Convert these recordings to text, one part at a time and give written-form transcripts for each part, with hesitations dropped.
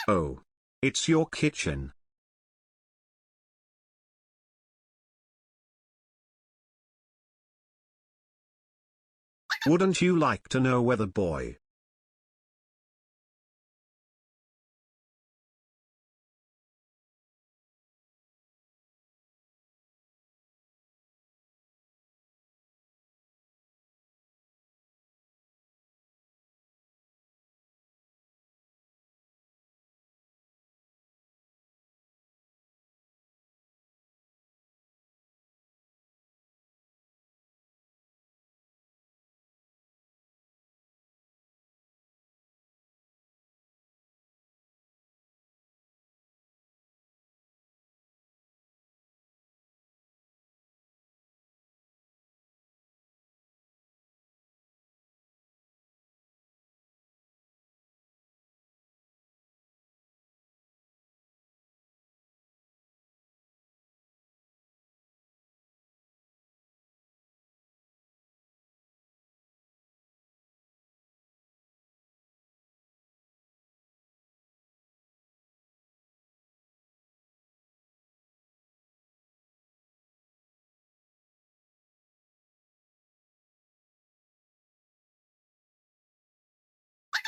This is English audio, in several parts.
Oh. It's your kitchen. Wouldn't you like to know whether boy?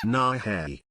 Nah hey.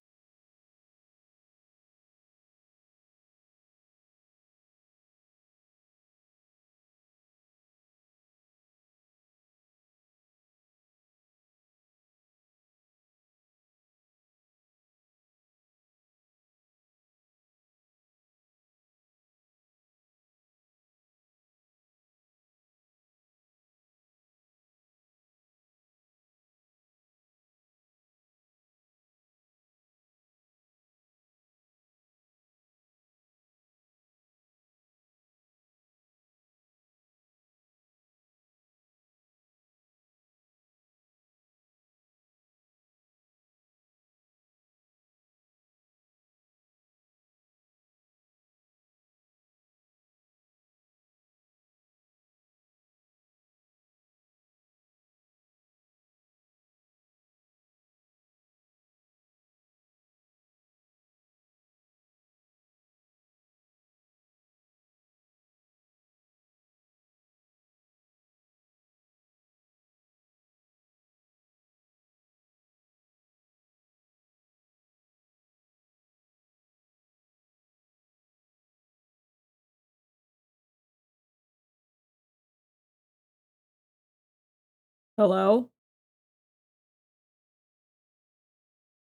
Hello?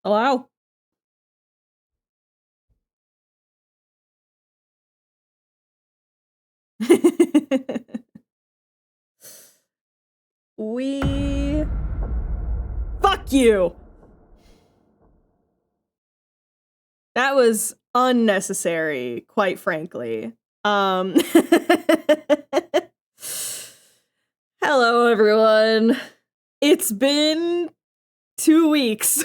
Hello? we... Fuck you! That was unnecessary, quite frankly. Hello, everyone. It's been 2 weeks.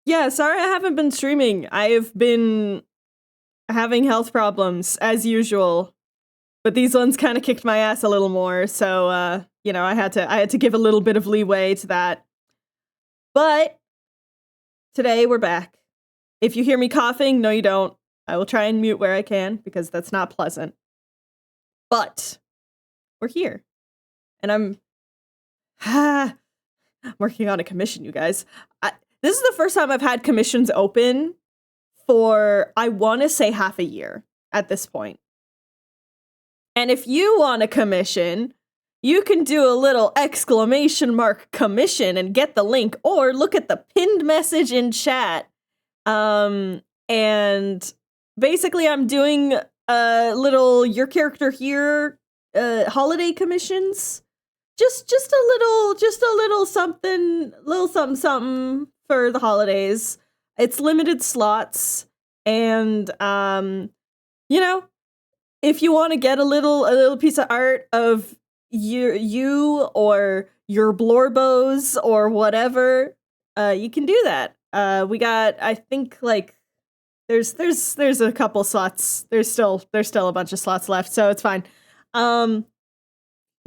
Yeah, sorry I haven't been streaming. I have been having health problems, as usual. But these ones kind of kicked my ass a little more, so, I had to give a little bit of leeway to that. But today we're back. If you hear me coughing, no you don't. I will try and mute where I can, because that's not pleasant. But we're here. And I'm working on a commission, you guys. This is the first time I've had commissions open for, I want to say, half a year at this point. And if you want a commission, you can do a little exclamation mark commission and get the link, or look at the pinned message in chat. And basically I'm doing a little your character here holiday commissions. Just a little something for the holidays. It's limited slots, and if you want to get a little piece of art of you or your blorbos or whatever, you can do that. We got, I think, like, there's a couple slots. There's still a bunch of slots left, so it's fine.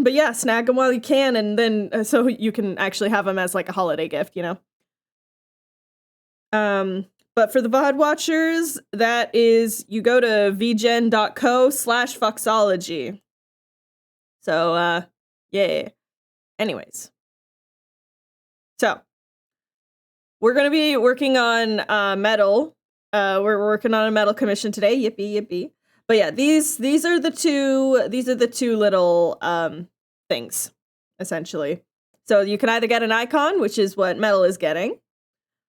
But yeah, snag them while you can, and then so you can actually have them as like a holiday gift, you know. But for the VOD watchers, that is, you go to vgen.co/foxology. So, yeah. Anyways. So, we're going to be working on metal. We're working on a metal commission today. Yippee, yippee. But yeah, these are the two little things, essentially. So you can either get an icon, which is what metal is getting,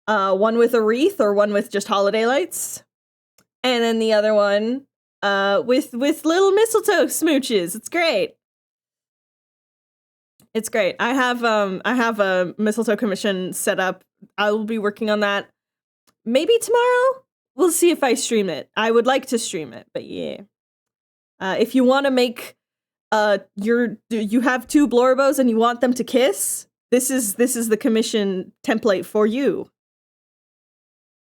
one with a wreath or one with just holiday lights, and then the other one with little mistletoe smooches. It's great. It's great. I have a mistletoe commission set up. I will be working on that maybe tomorrow. We'll see if I stream it. I would like to stream it, but yeah. If you want to make you have two Blorbos and you want them to kiss, this is the commission template for you.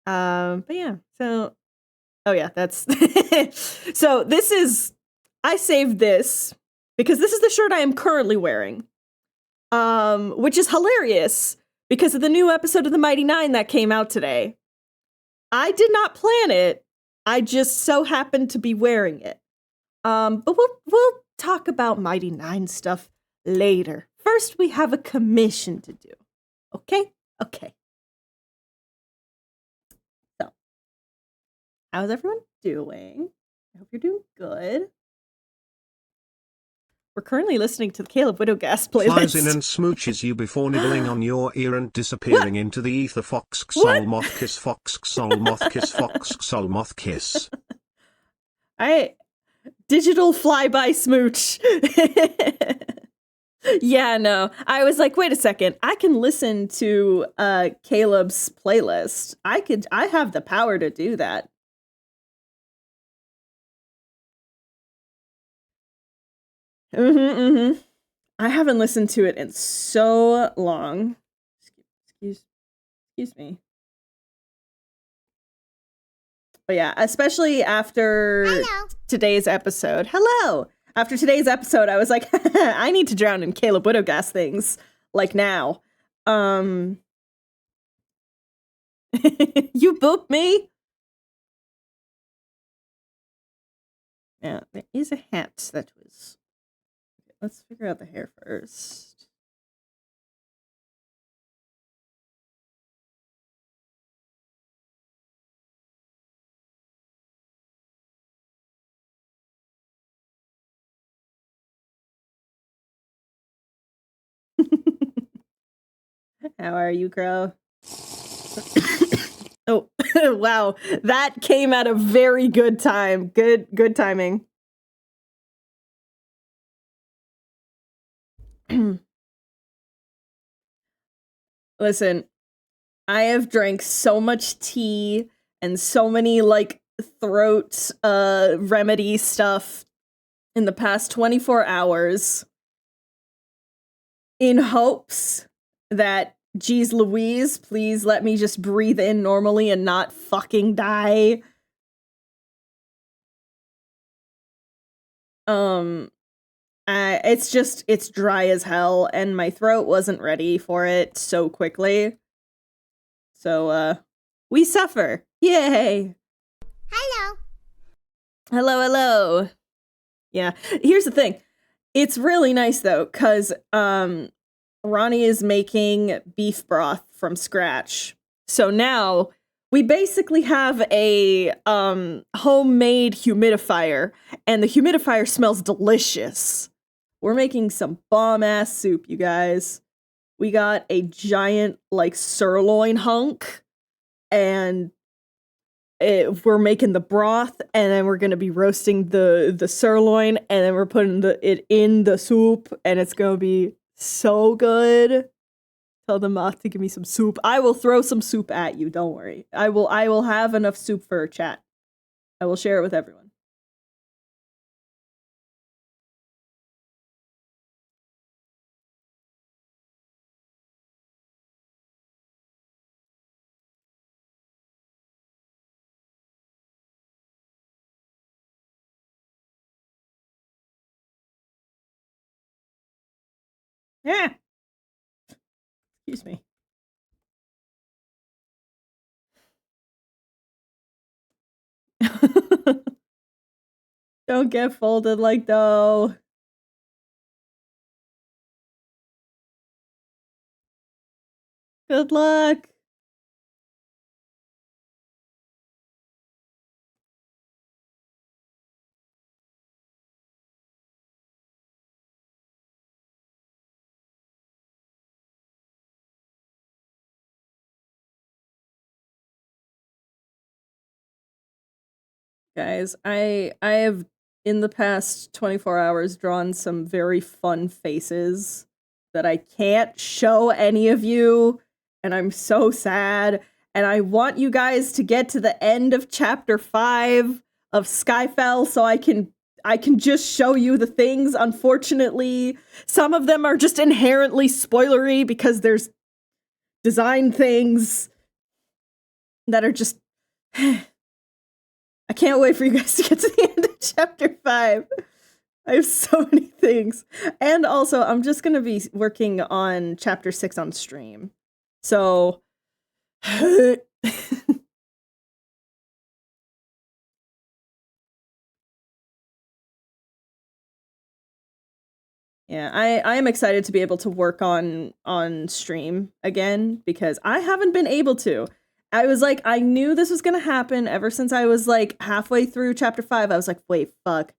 But yeah, so oh yeah, that's so this is, I saved this because this is the shirt I am currently wearing. Which is hilarious because of the new episode of the Mighty Nein that came out today. I did not plan it. I just so happened to be wearing it. But we'll talk about Mighty Nein stuff later. First, we have a commission to do. Okay? Okay. So, how's everyone doing? I hope you're doing good. We're currently listening to the Caleb Widowgas playlist. Flies in and smooches you before nibbling on your ear and disappearing into the ether. Fox xol moth kiss, fox xol moth kiss, fox xol moth kiss. Digital flyby smooch. Yeah, no. I was like, wait a second. I can listen to Caleb's playlist. I have the power to do that. I haven't listened to it in so long. Excuse me. But yeah, especially after today's episode. Hello! After today's episode, I was like, I need to drown in Caleb Widowgas things. Like now. You boop me? Yeah, there is a hat that was... Okay, let's figure out the hair first. How are you, Crow? Oh, wow. That came at a very good time. Good timing. Listen, I have drank so much tea and so many like throat remedy stuff in the past 24 hours in hopes that, geez Louise, please let me just breathe in normally and not fucking die. It's dry as hell, and my throat wasn't ready for it so quickly. So, we suffer. Yay! Hello. Hello. Yeah, here's the thing. It's really nice, though, because, Ronnie is making beef broth from scratch. So now we basically have a homemade humidifier, and the humidifier smells delicious. We're making some bomb-ass soup, you guys. We got a giant, like, sirloin hunk, and we're making the broth, and then we're gonna be roasting the sirloin, and then we're putting it in the soup, and it's gonna be so good. Tell the moth to give me some soup. I will throw some soup at you, don't worry. I will have enough soup for a chat. I will share it with everyone. Yeah. Excuse me. Don't get folded like dough. Good luck. Guys, I have in the past 24 hours drawn some very fun faces that I can't show any of you, and I'm so sad. And I want you guys to get to the end of chapter 5 of Skyfell so I can just show you the things. Unfortunately, some of them are just inherently spoilery because there's design things that are just I can't wait for you guys to get to the end of chapter 5. I have so many things. And also, I'm just going to be working on chapter 6 on stream. So, yeah, I am excited to be able to work on stream again because I haven't been able to. I was like, I knew this was going to happen ever since I was like halfway through chapter 5. I was like, wait, fuck.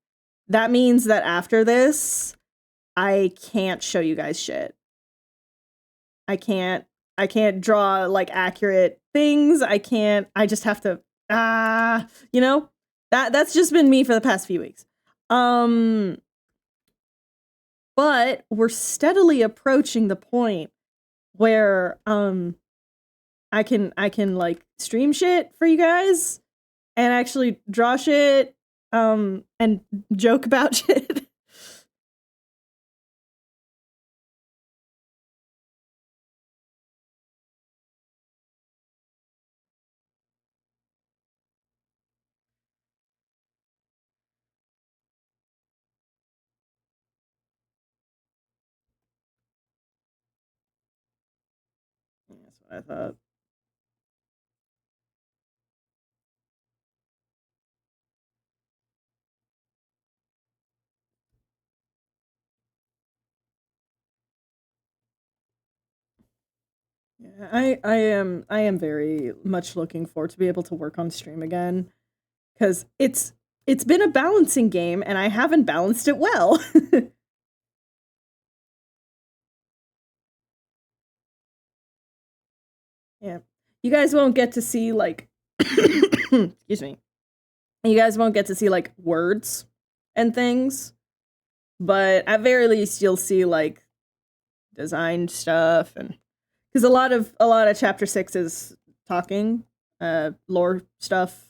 That means that after this, I can't show you guys shit. I can't draw like accurate things. I just have to you know? That's just been me for the past few weeks. But we're steadily approaching the point where I can like stream shit for you guys and actually draw shit and joke about shit. That's what I thought. Yeah, I am very much looking forward to be able to work on stream again because it's been a balancing game and I haven't balanced it well. Yeah, you guys won't get to see like excuse me. You guys won't get to see like words and things, but at very least you'll see like design stuff and because a lot of chapter 6 is talking lore stuff.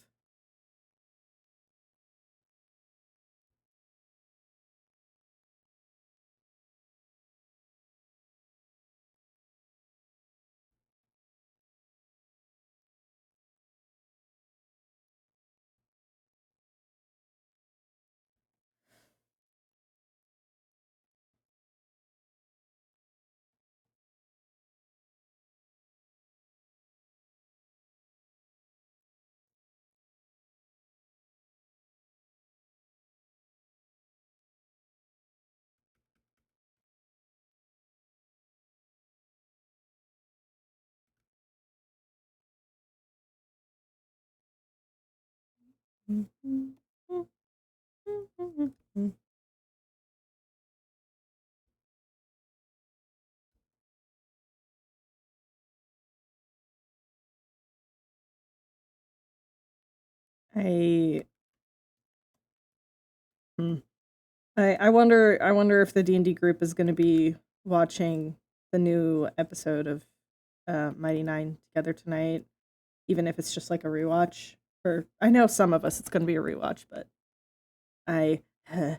I hmm. I wonder if the D&D group is going to be watching the new episode of Mighty Nine together tonight, even if it's just like a rewatch. For I know some of us it's going to be a rewatch, but I I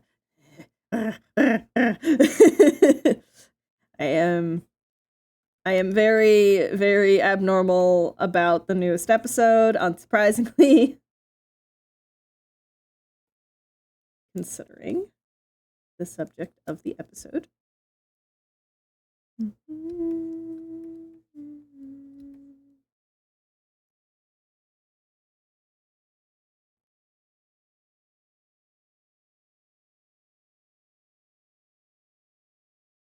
am very very abnormal about the newest episode, unsurprisingly, considering the subject of the episode.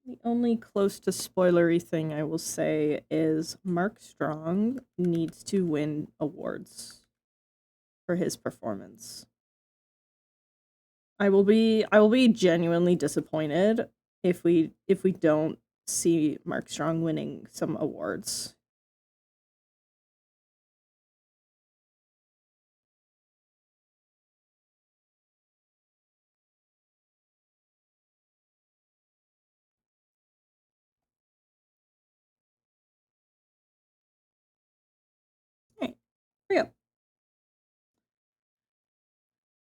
The only close to spoilery thing I will say is Mark Strong needs to win awards for his performance. I will be genuinely disappointed if we don't see Mark Strong winning some awards. Hey, here we go.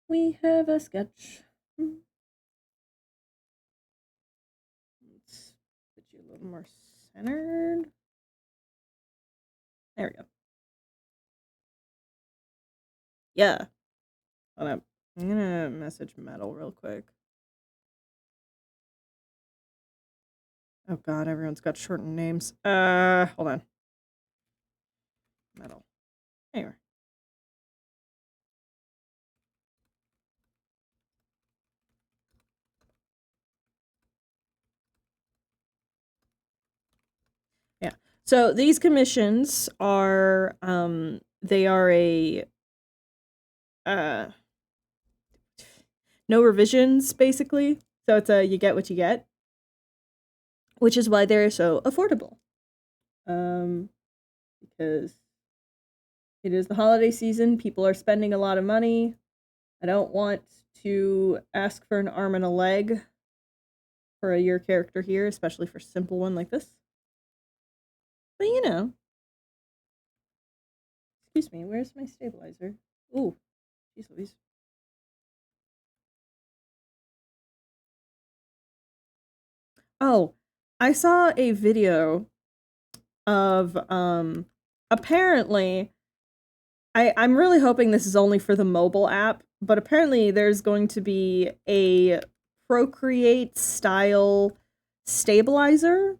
We have a sketch. Let's put you a little more centered. There we go. Yeah. Hold up. I'm gonna message Metal real quick. Oh god, everyone's got shortened names. Hold on. Metal. Anyway. Yeah. So these commissions are they are a no revisions basically. So it's a you get what you get, which is why they're so affordable. Because it is the holiday season, people are spending a lot of money. I don't want to ask for an arm and a leg for a year character here, especially for a simple one like this. But you know. Excuse me, where's my stabilizer? Ooh, jeez Louise. Oh, I saw a video of apparently I'm really hoping this is only for the mobile app, but apparently there's going to be a Procreate style stabilizer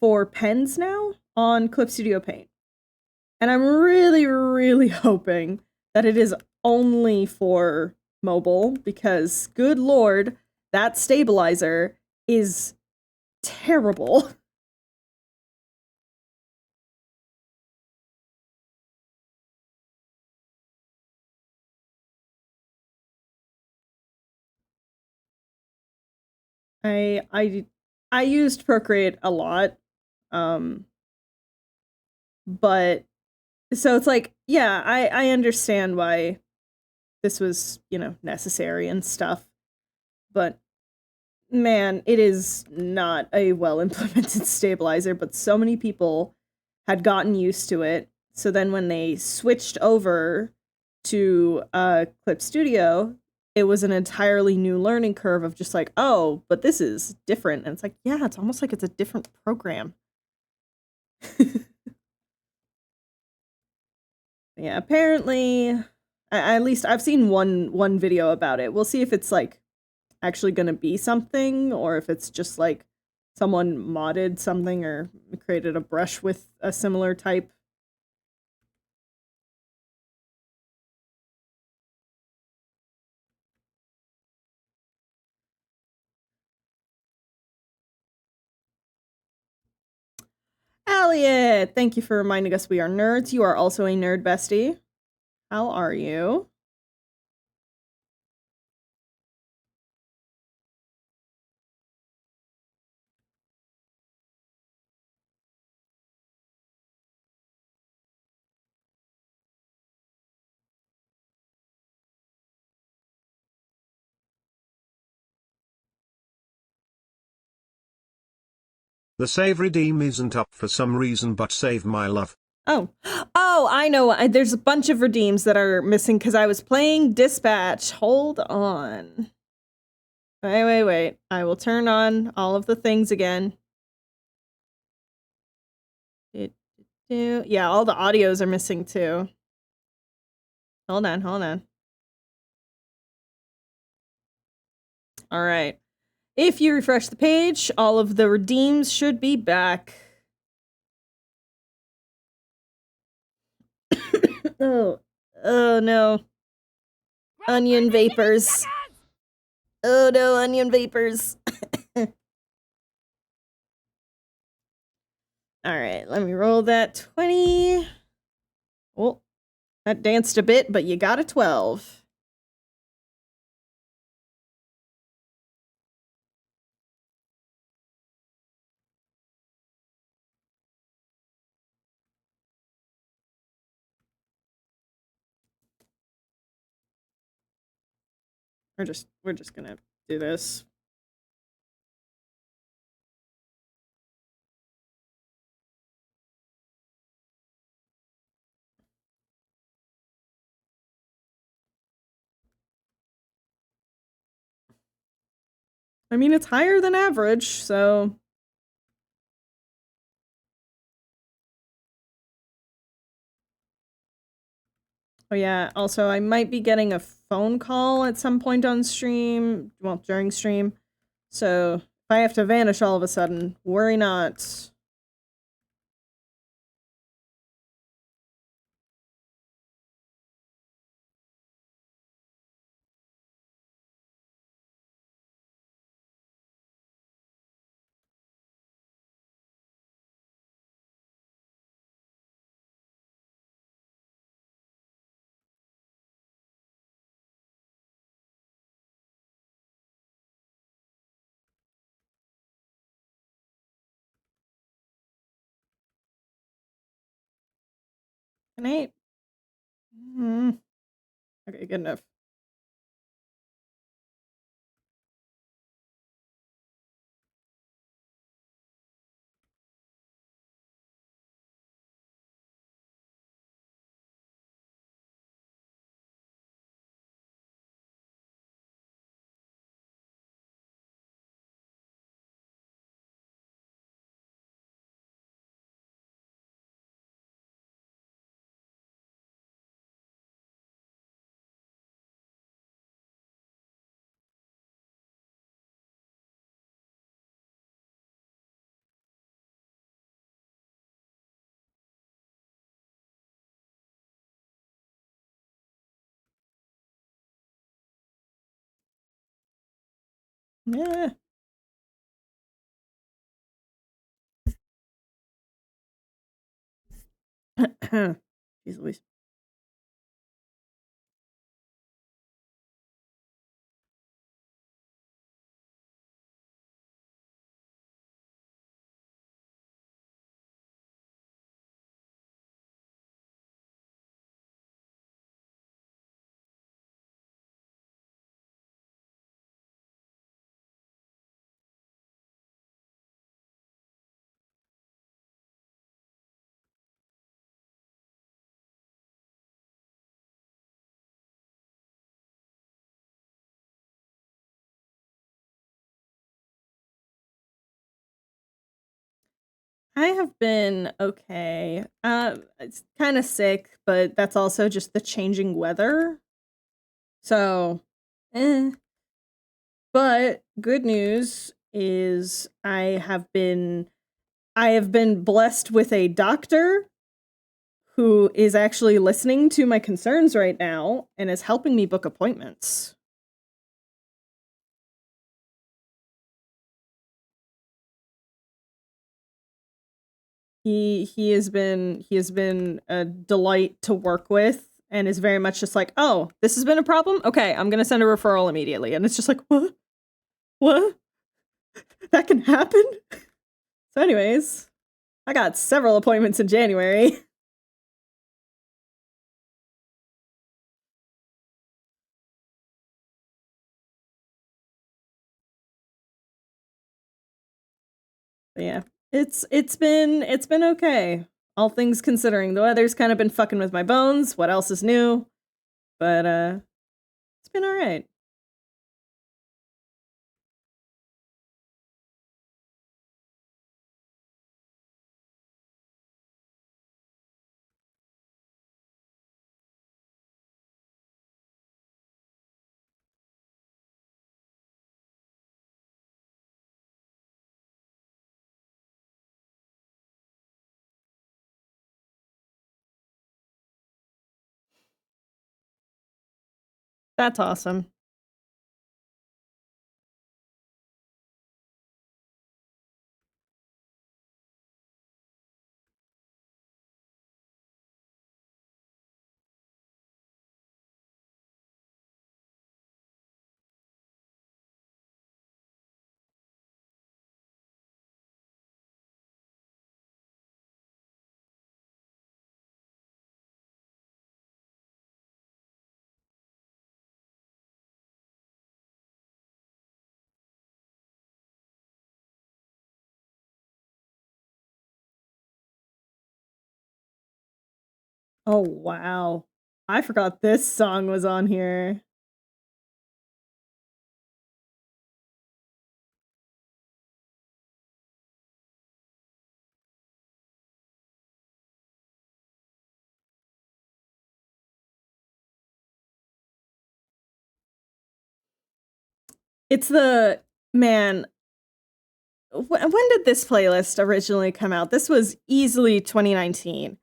for pens now on Clip Studio Paint. And I'm really, really hoping that it is only for mobile because, good lord, that stabilizer is terrible. I used Procreate a lot. But so it's like, yeah, I understand why this was, necessary and stuff. But man, it is not a well implemented stabilizer, but so many people had gotten used to it. So then when they switched over to Clip Studio, it was an entirely new learning curve of just like, oh, but this is different. And it's like, yeah, it's almost like it's a different program. Yeah, apparently, at least I've seen one video about it. We'll see if it's like actually going to be something or if it's just like someone modded something or created a brush with a similar type. Elliot, thank you for reminding us we are nerds. You are also a nerd bestie. How are you? The save redeem isn't up for some reason, but save my love. Oh, I know. There's a bunch of redeems that are missing because I was playing Dispatch. Hold on. Wait. I will turn on all of the things again. Yeah, all the audios are missing too. Hold on. All right. If you refresh the page, all of the redeems should be back. Oh no. Onion vapors. Oh no, onion vapors. All right, let me roll that 20. Well, that danced a bit, but you got a 12. We're just gonna do this. I mean, it's higher than average, so. Oh yeah, also I might be getting a phone call at some point on stream, well, during stream. So if I have to vanish all of a sudden, worry not. Can I? Okay, good enough. Yeah. Jeez Louise. I have been okay. It's kind of sick, but that's also just the changing weather. So, eh. But good news is I have been blessed with a doctor who is actually listening to my concerns right now and is helping me book appointments. He has been a delight to work with and is very much just like, "Oh, this has been a problem? Okay, I'm going to send a referral immediately." And it's just like, "What? What? That can happen?" So anyways, I got several appointments in January. But yeah, it's been okay. All things considering, the weather's kind of been fucking with my bones. What else is new? But it's been all right. That's awesome. Oh, wow. I forgot this song was on here. It's the man. When did this playlist originally come out? This was easily 2019.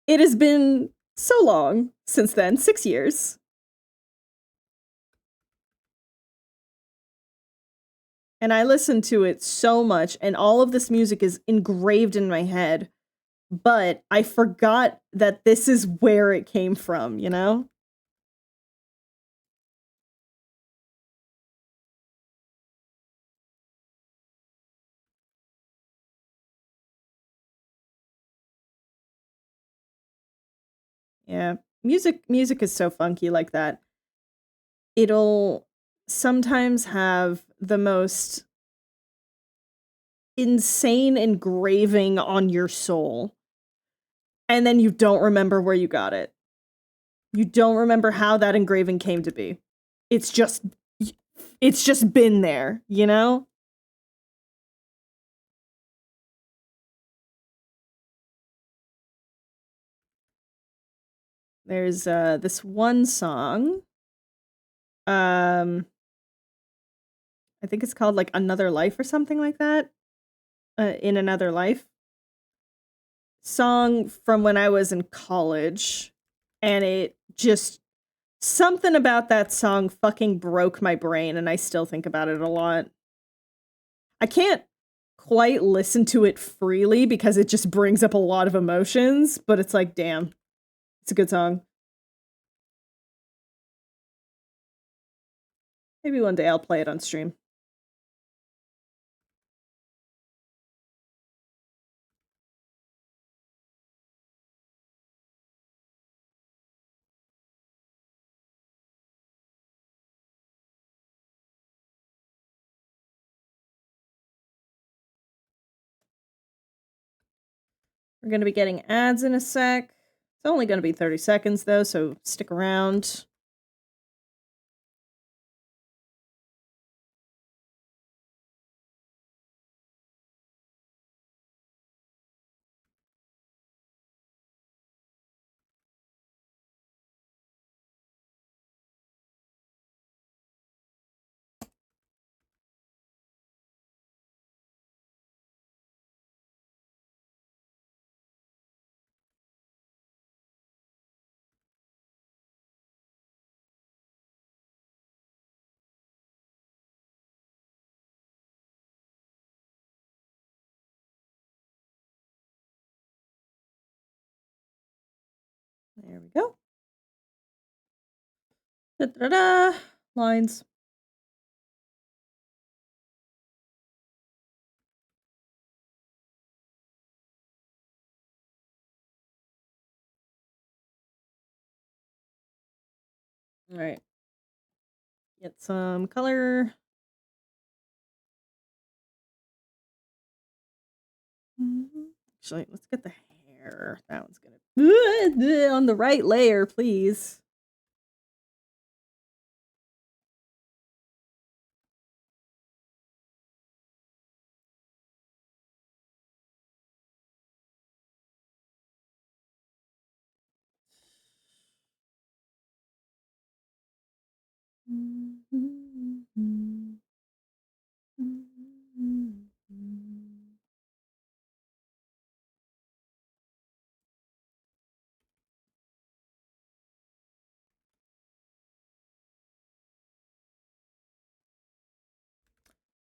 It has been so long since then, 6 years. And I listened to it so much, and all of this music is engraved in my head. But I forgot that this is where it came from, you know? Yeah. Music is so funky like that. It'll sometimes have the most insane engraving on your soul, and then you don't remember where you got it. You don't remember how that engraving came to be. It's just it's just been there, you know? There's this one song. Um I think it's called like Another Life or something like that. In Another Life. Song from when I was in college, and it just something about that song fucking broke my brain, and I still think about it a lot. I can't quite listen to it freely because it just brings up a lot of emotions, but it's like, damn, it's a good song. Maybe one day I'll play it on stream. We're going to be getting ads in a sec. It's only going to be 30 seconds though, so stick around. There we go. Da-da-da. Lines. All right. Get some color. Actually, let's get the hair. That one's gonna on the right layer, please.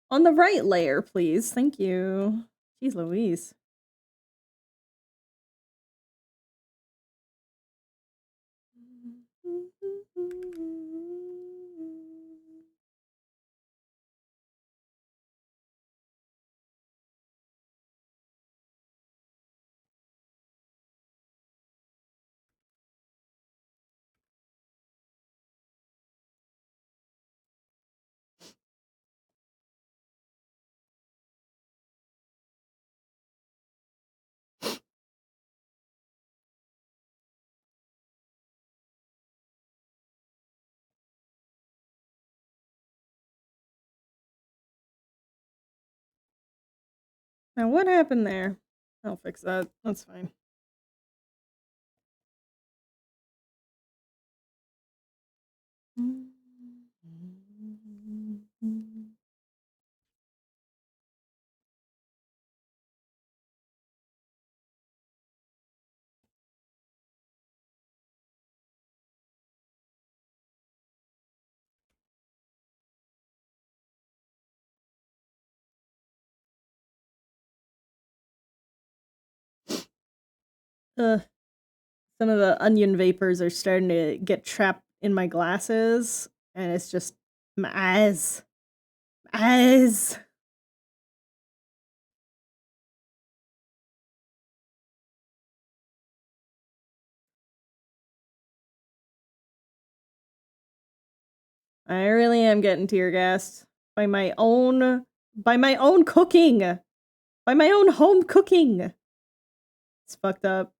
On the right layer, please. Thank you. Jeez Louise. Now, what happened there? I'll fix that. That's fine. Some of the onion vapors are starting to get trapped in my glasses, and it's just my eyes. Eyes. I really am getting tear gassed by my own cooking. By my own home cooking. It's fucked up.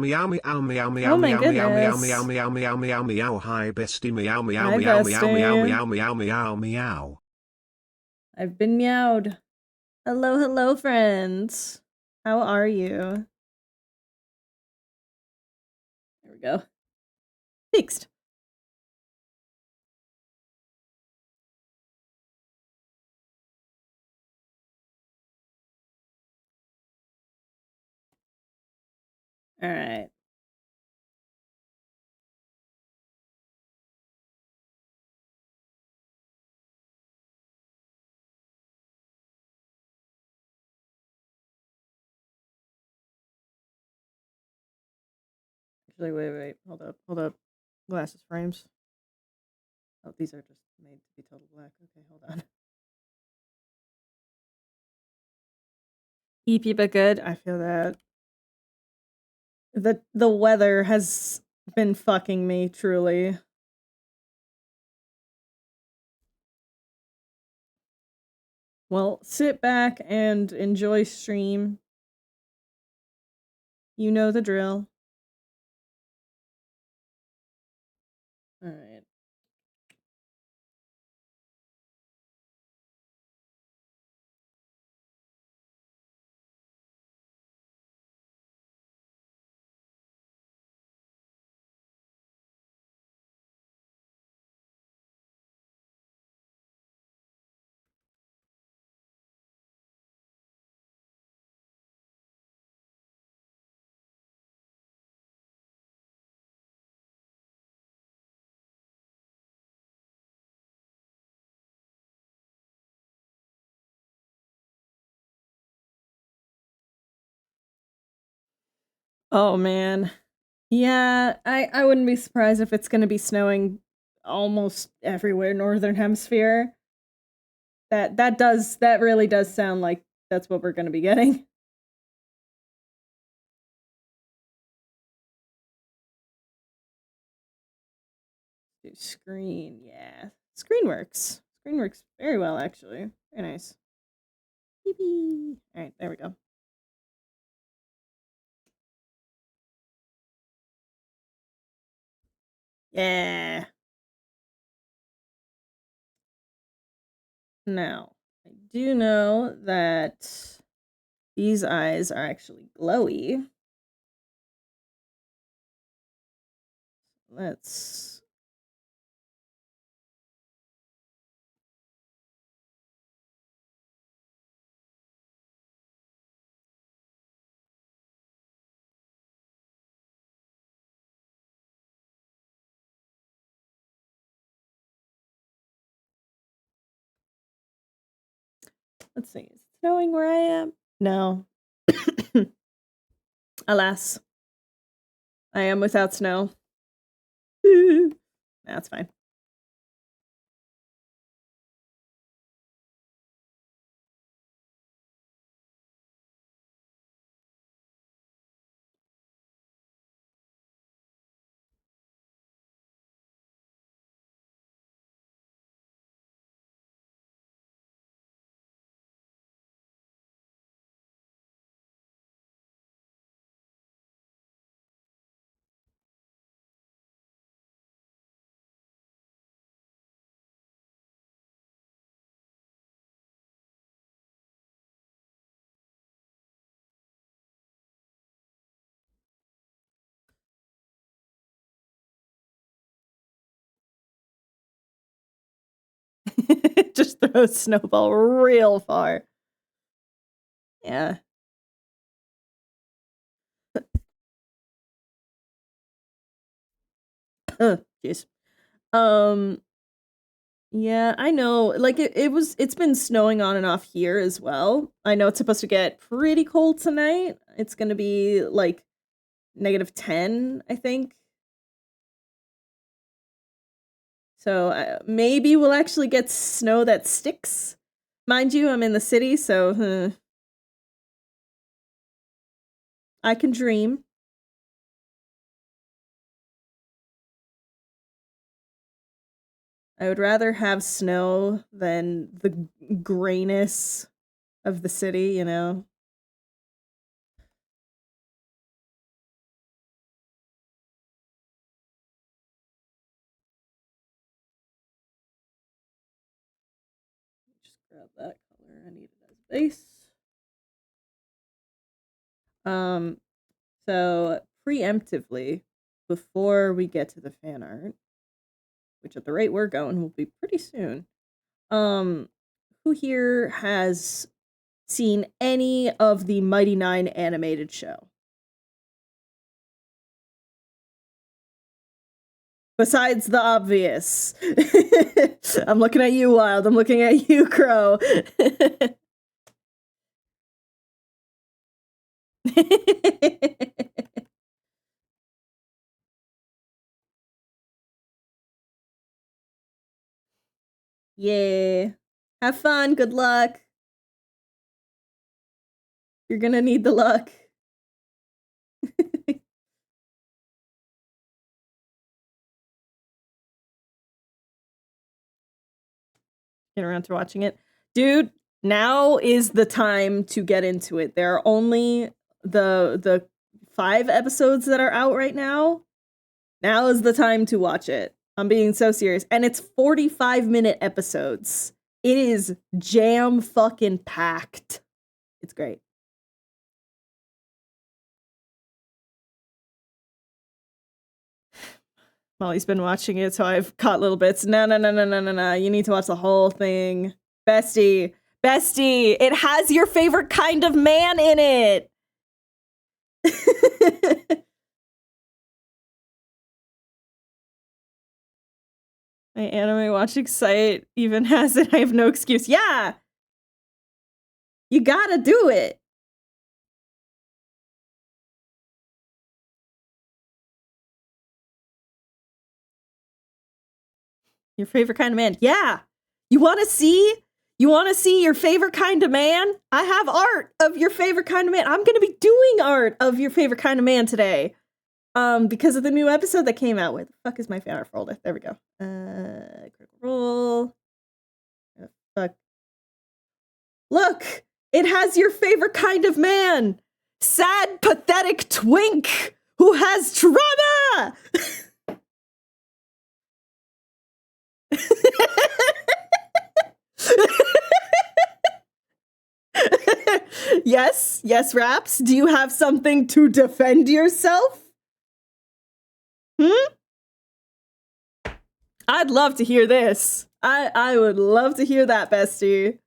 Meow meow meow meow Oh my meow meow meow goodness. meow meow meow meow meow. Hi bestie, meow meow Hi, meow meow meow bestie. meow meow meow meow. I've been meowed. Hello, hello, friends. How are you? There we go. Fixed. All right. Actually, wait. Hold up. Glasses frames. Oh, these are just made to be total black. Okay, hold on. EP but good. I feel that. The weather has been fucking me, truly. Well, sit back and enjoy stream. You know the drill. All right. Oh man. Yeah, I wouldn't be surprised if it's going to be snowing almost everywhere northern hemisphere. That really does sound like that's what we're going to be getting. Screen, yeah. Screen works. Screen works very well actually. Very nice. All right, there we go. Yeah. Now, I do know that these eyes are actually glowy. Let's Let's see. Is it snowing where I am? No. Alas. I am without snow. That's fine. Just throw a snowball real far. Yeah. Jeez. Yeah, I know. Like it's been snowing on and off here as well. I know it's supposed to get pretty cold tonight. It's gonna be like -10, I think. So maybe we'll actually get snow that sticks. Mind you, I'm in the city, so I can dream. I would rather have snow than the grayness of the city, you know? Just grab that color. I need it as base. So preemptively, before we get to the fan art, which at the rate we're going will be pretty soon, who here has seen any of the Mighty Nein animated show? Besides the obvious. I'm looking at you, Wild. I'm looking at you, Crow. Yeah. Have fun. Good luck. You're gonna need the luck. Get around to watching it. Dude, now is the time to get into it. There are only the 5 episodes that are out right now. Now is the time to watch it. I'm being so serious. And it's 45-minute episodes. It is jam fucking packed. It's great. Molly's been watching it, so I've caught little bits. No. You need to watch the whole thing. Bestie. It has your favorite kind of man in it. My anime watching site even has it. I have no excuse. Yeah. You gotta do it. Your favorite kind of man. Yeah. You want to see? You want to see your favorite kind of man? I have art of your favorite kind of man. I'm going to be doing art of your favorite kind of man today. Because of the new episode that came out. Where the fuck is my fan art folder? There we go. Critical Role. Fuck. Look, it has your favorite kind of man. Sad, pathetic twink who has trauma. Yes, Raps. Do you have something to defend yourself? I'd love to hear this. I would love to hear that, bestie.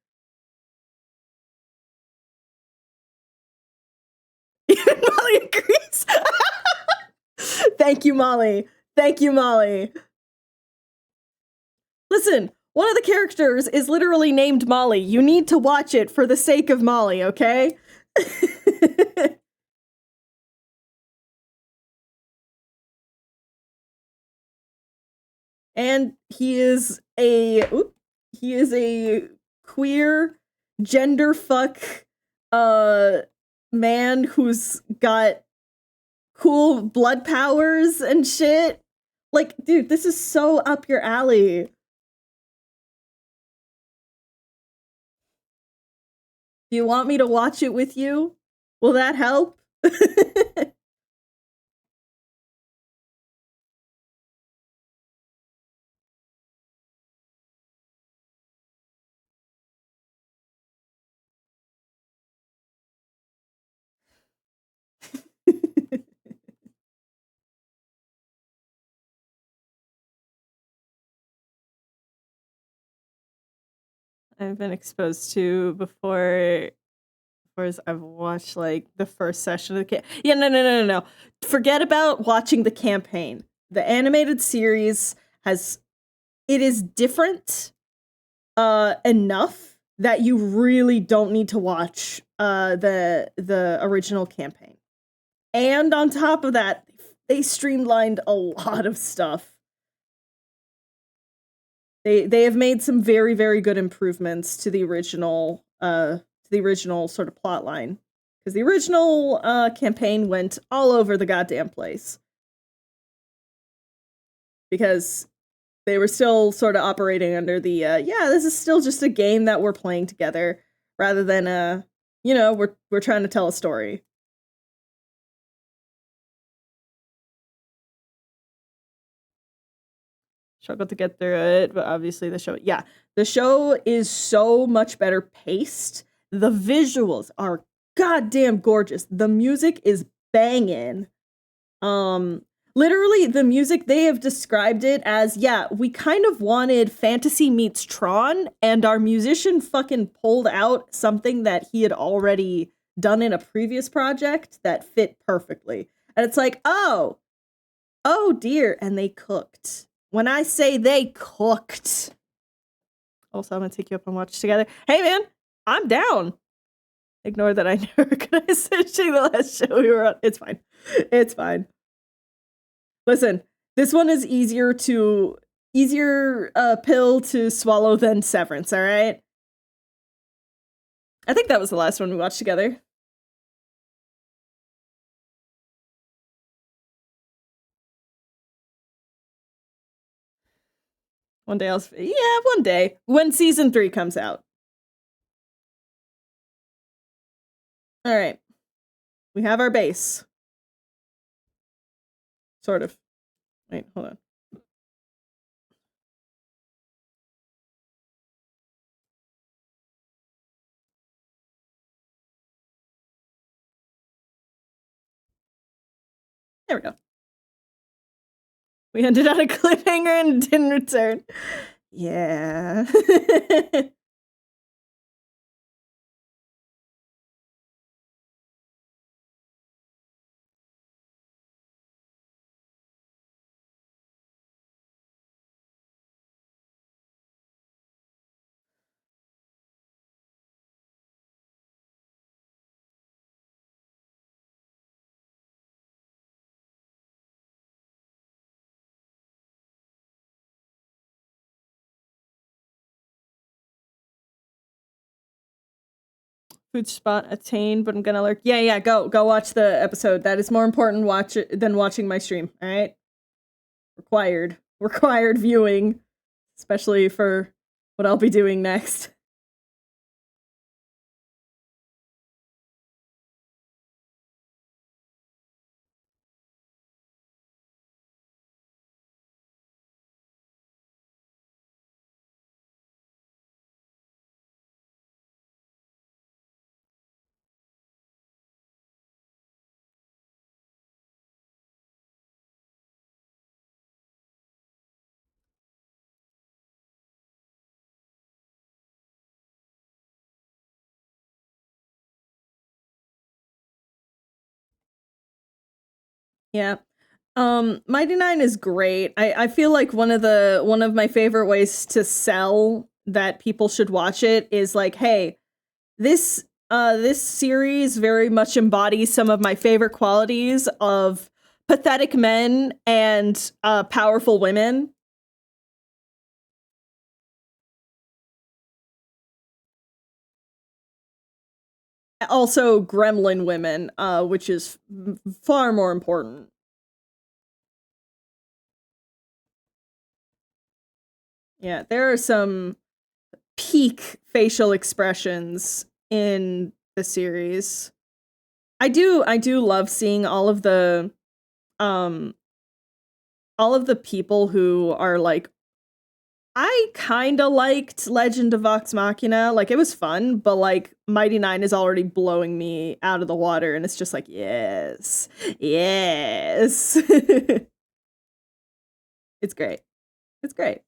Molly agrees. Thank you, Molly. Listen, One of the characters is literally named Molly. You need to watch it for the sake of Molly, okay? And he is a queer gender fuck uh man who's got cool blood powers and shit. Like, dude, this is so up your alley. Do you want me to watch it with you? Will that help? I've been exposed to before. Whereas I've watched like the first session of the yeah, no. Forget about watching the campaign. The animated series has it is different enough that you really don't need to watch the original campaign. And on top of that, they streamlined a lot of stuff. They have made some very, very good improvements to the original sort of plot line. Because the original campaign went all over the goddamn place. Because they were still sort of operating under the yeah, this is still just a game that we're playing together, rather than we're trying to tell a story. Struggled to get through it, but obviously the show is so much better paced. The visuals are goddamn gorgeous. The music is banging. Literally the music, they have described it as, yeah, we kind of wanted fantasy meets Tron, and our musician fucking pulled out something that he had already done in a previous project that fit perfectly. And it's like, oh dear, and they cooked. When I say they cooked. Also, I'm gonna take you up and watch together. Hey man, I'm down. Ignore that I never recognized the last show we were on. It's fine. It's fine. Listen, this one is easier pill to swallow than Severance, alright? I think that was the last one we watched together. One day one day. When season 3 comes out. Alright. We have our base. Sort of. Wait, hold on. There we go. We ended on a cliffhanger and didn't return. Yeah. Food spot attained, but I'm gonna lurk. Yeah, go watch the episode. That is more important than watching my stream, alright? Required viewing, especially for what I'll be doing next. Yeah. Mighty Nine is great. I feel like one of my favorite ways to sell that people should watch it is like, hey, this series very much embodies some of my favorite qualities of pathetic men and powerful women. Also gremlin women, which is far more important. Yeah, there are some peak facial expressions in the series. I do love seeing um all of the people who are like, I kind of liked Legend of Vox Machina. Like, it was fun, but like Mighty Nine is already blowing me out of the water, and it's just like, yes, yes. It's great. It's great.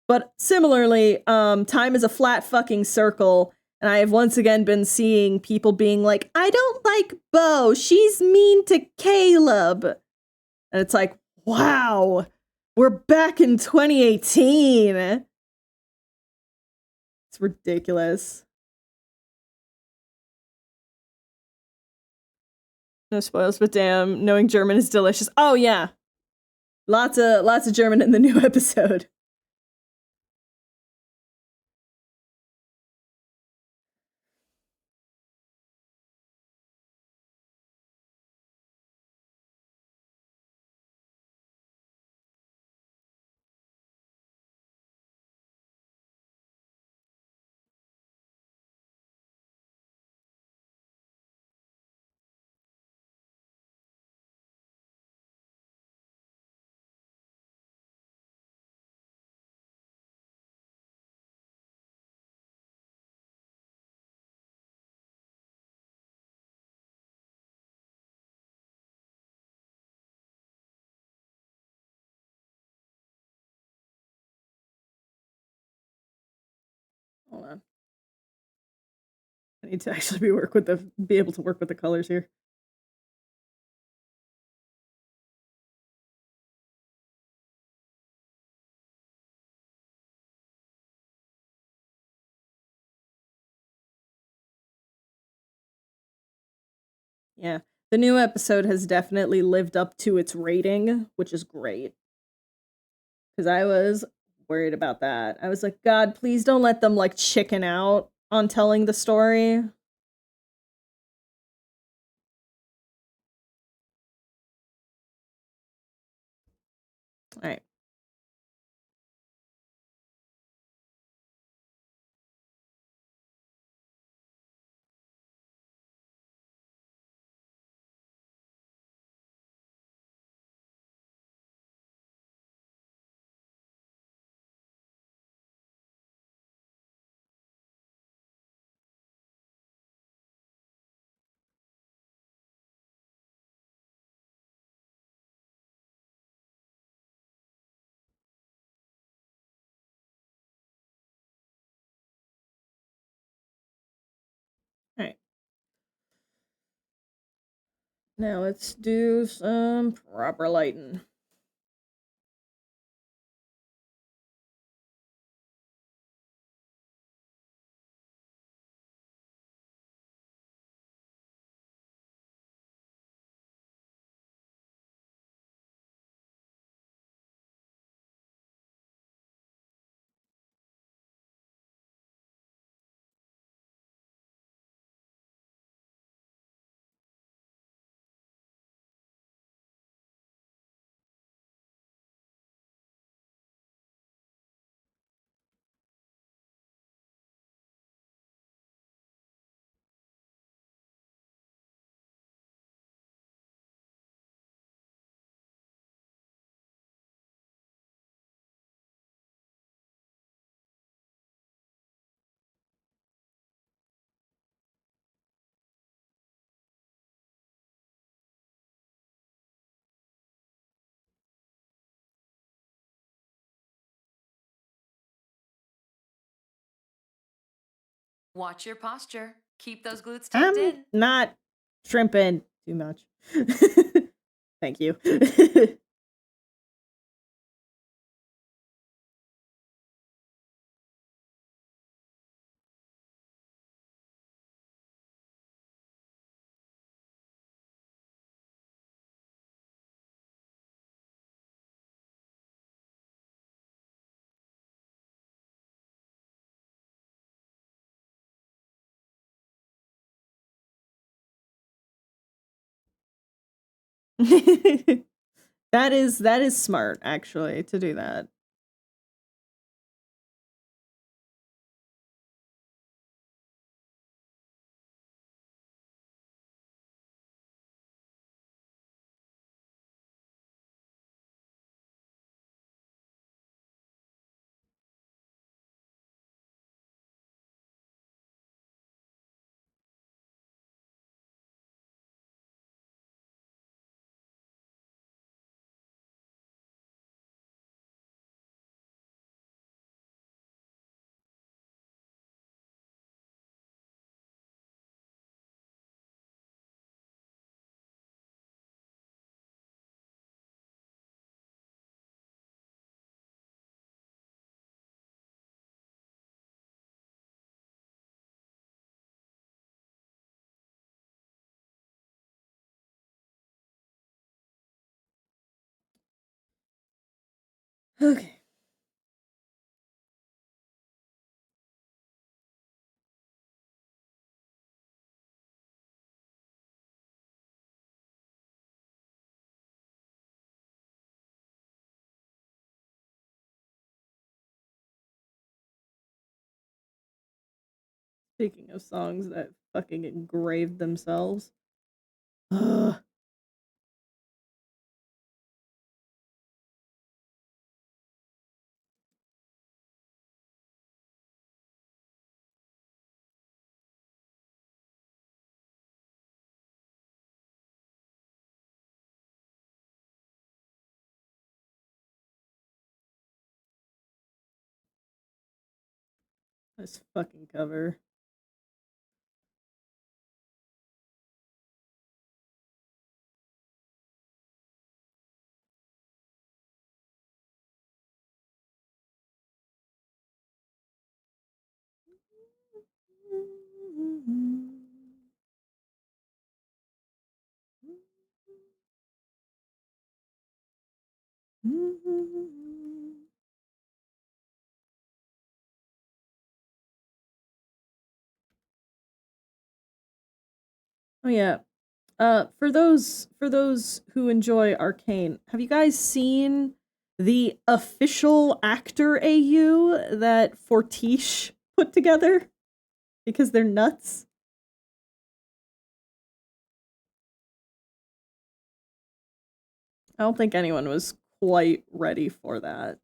But similarly, time is a flat fucking circle, and I have once again been seeing people being like, I don't like Bo. She's mean to Caleb. And it's like, wow, we're back in 2018. It's ridiculous. No spoils, but damn, knowing German is delicious. Oh yeah. Lots of German in the new episode. Hold on. I need to actually be able to work with the colors here. Yeah. The new episode has definitely lived up to its rating, which is great. Because I was worried about that. I was like, God, please don't let them like chicken out on telling the story. All right. All right. Now let's do some proper lighting. Watch your posture. Keep those glutes tucked I'm in. not shrimping too much. Thank you. that is smart, actually, to do that. Okay. Speaking of songs that fucking engraved themselves. Ugh. This fucking cover. Oh yeah. For those who enjoy Arcane, have you guys seen the official actor AU that Fortiche put together? Because they're nuts. I don't think anyone was quite ready for that.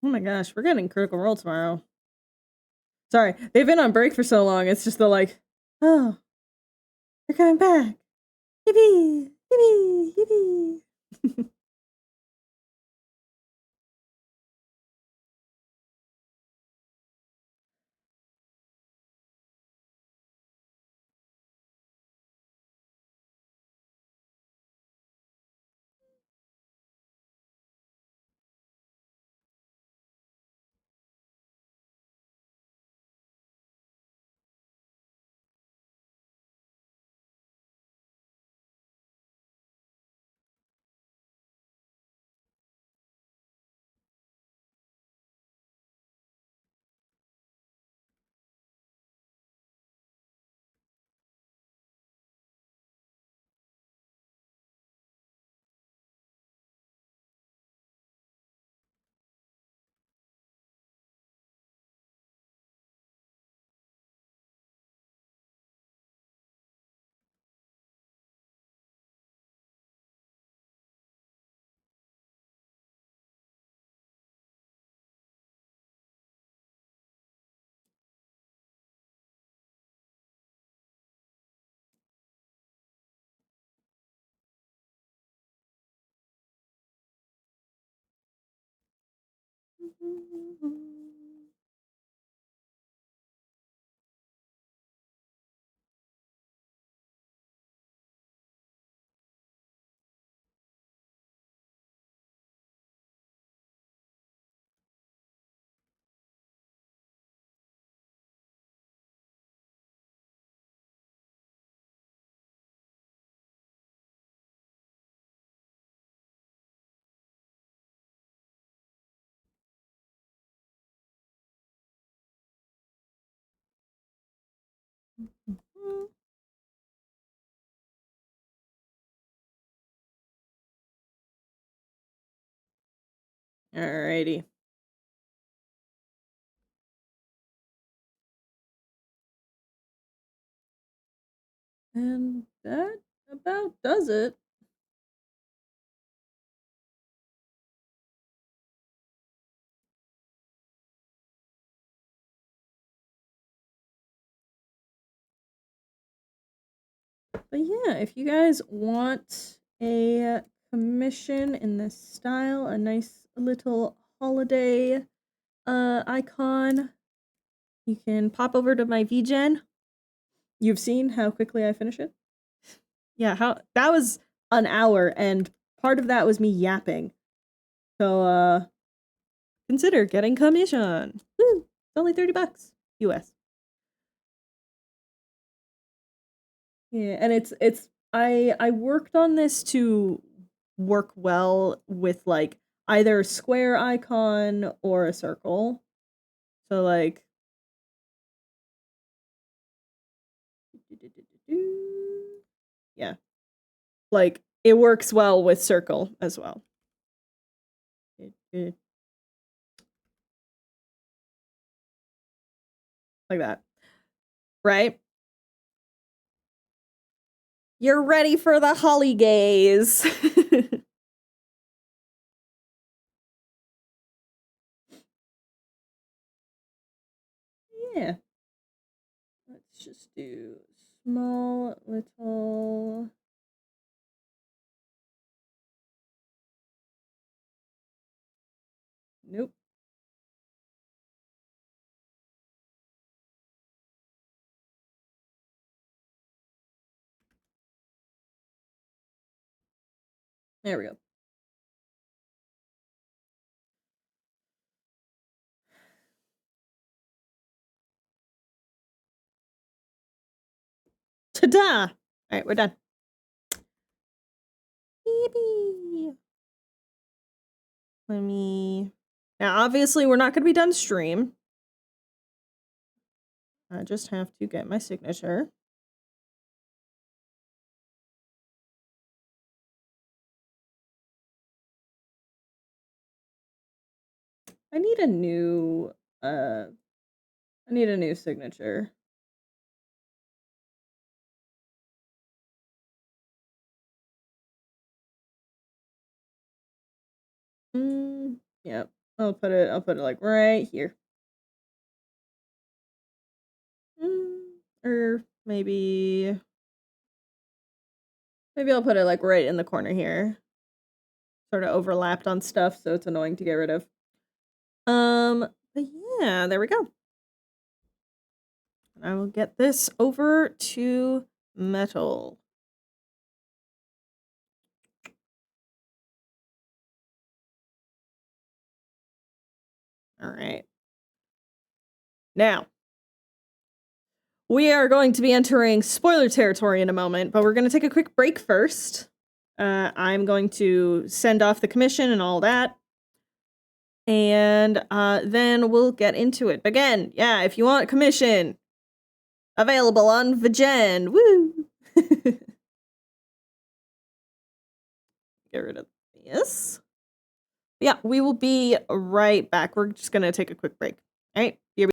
Oh my gosh, we're getting Critical Role tomorrow. Sorry, they've been on break for so long, it's just they're like, oh, they're coming back. Yippee! Yippee! Yippee! Alrighty. And that about does it. But yeah, if you guys want a commission in this style, a nice little holiday icon, you can pop over to my VGen. You've seen how quickly I finish it? Yeah, that was an hour, and part of that was me yapping. So consider getting commission. Woo! It's only $30 US. Yeah, and it's I worked on this to work well with like either a square icon or a circle. So like yeah. Like it works well with circle as well. Like that. Right? You're ready for the holly gaze. Yeah. Let's just do small little. Nope. There we go. Ta-da! All right, we're done. Baby. Let me. Now, obviously, we're not going to be done stream. I just have to get my signature. I need a new signature. Yep. I'll put it like right here. Or maybe I'll put it like right in the corner here. Sort of overlapped on stuff, so it's annoying to get rid of. But yeah, there we go. I will get this over to metal. All right. Now, we are going to be entering spoiler territory in a moment, but we're going to take a quick break first. I'm going to send off the commission and all that. And then we'll get into it. Again, yeah, if you want commission, available on Vagen. Woo! Get rid of this. Yeah, we will be right back. We're just going to take a quick break. All right, here we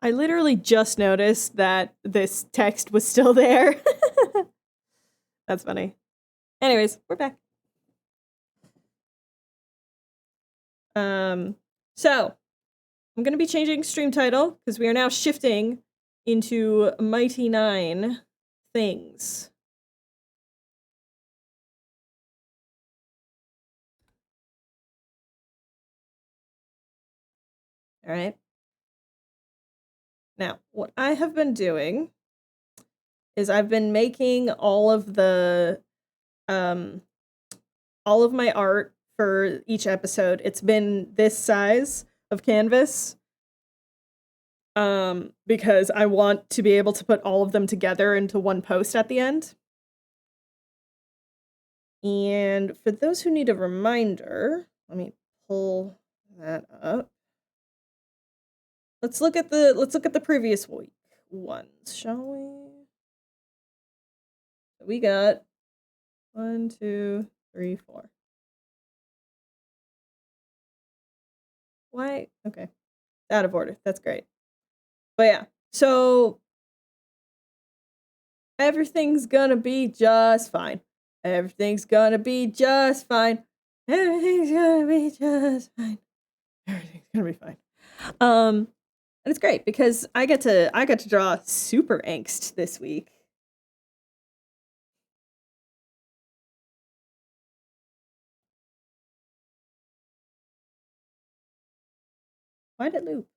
I literally just noticed that this text was still there. That's funny. Anyways, we're back. So I'm gonna be changing stream title because we are now shifting into Mighty Nein things. All right. Now, what I have been doing is I've been making all of my art for each episode. It's been this size of canvas. Because I want to be able to put all of them together into one post at the end. And for those who need a reminder, let me pull that up. Let's look at the previous week ones, shall we? We got 1, 2, 3, 4. Why? Okay. Out of order. That's great. But yeah, so everything's gonna be just fine. Everything's gonna be just fine. Everything's gonna be just fine. Everything's gonna be fine. And it's great because I get to draw super angst this week. Why'd it loop?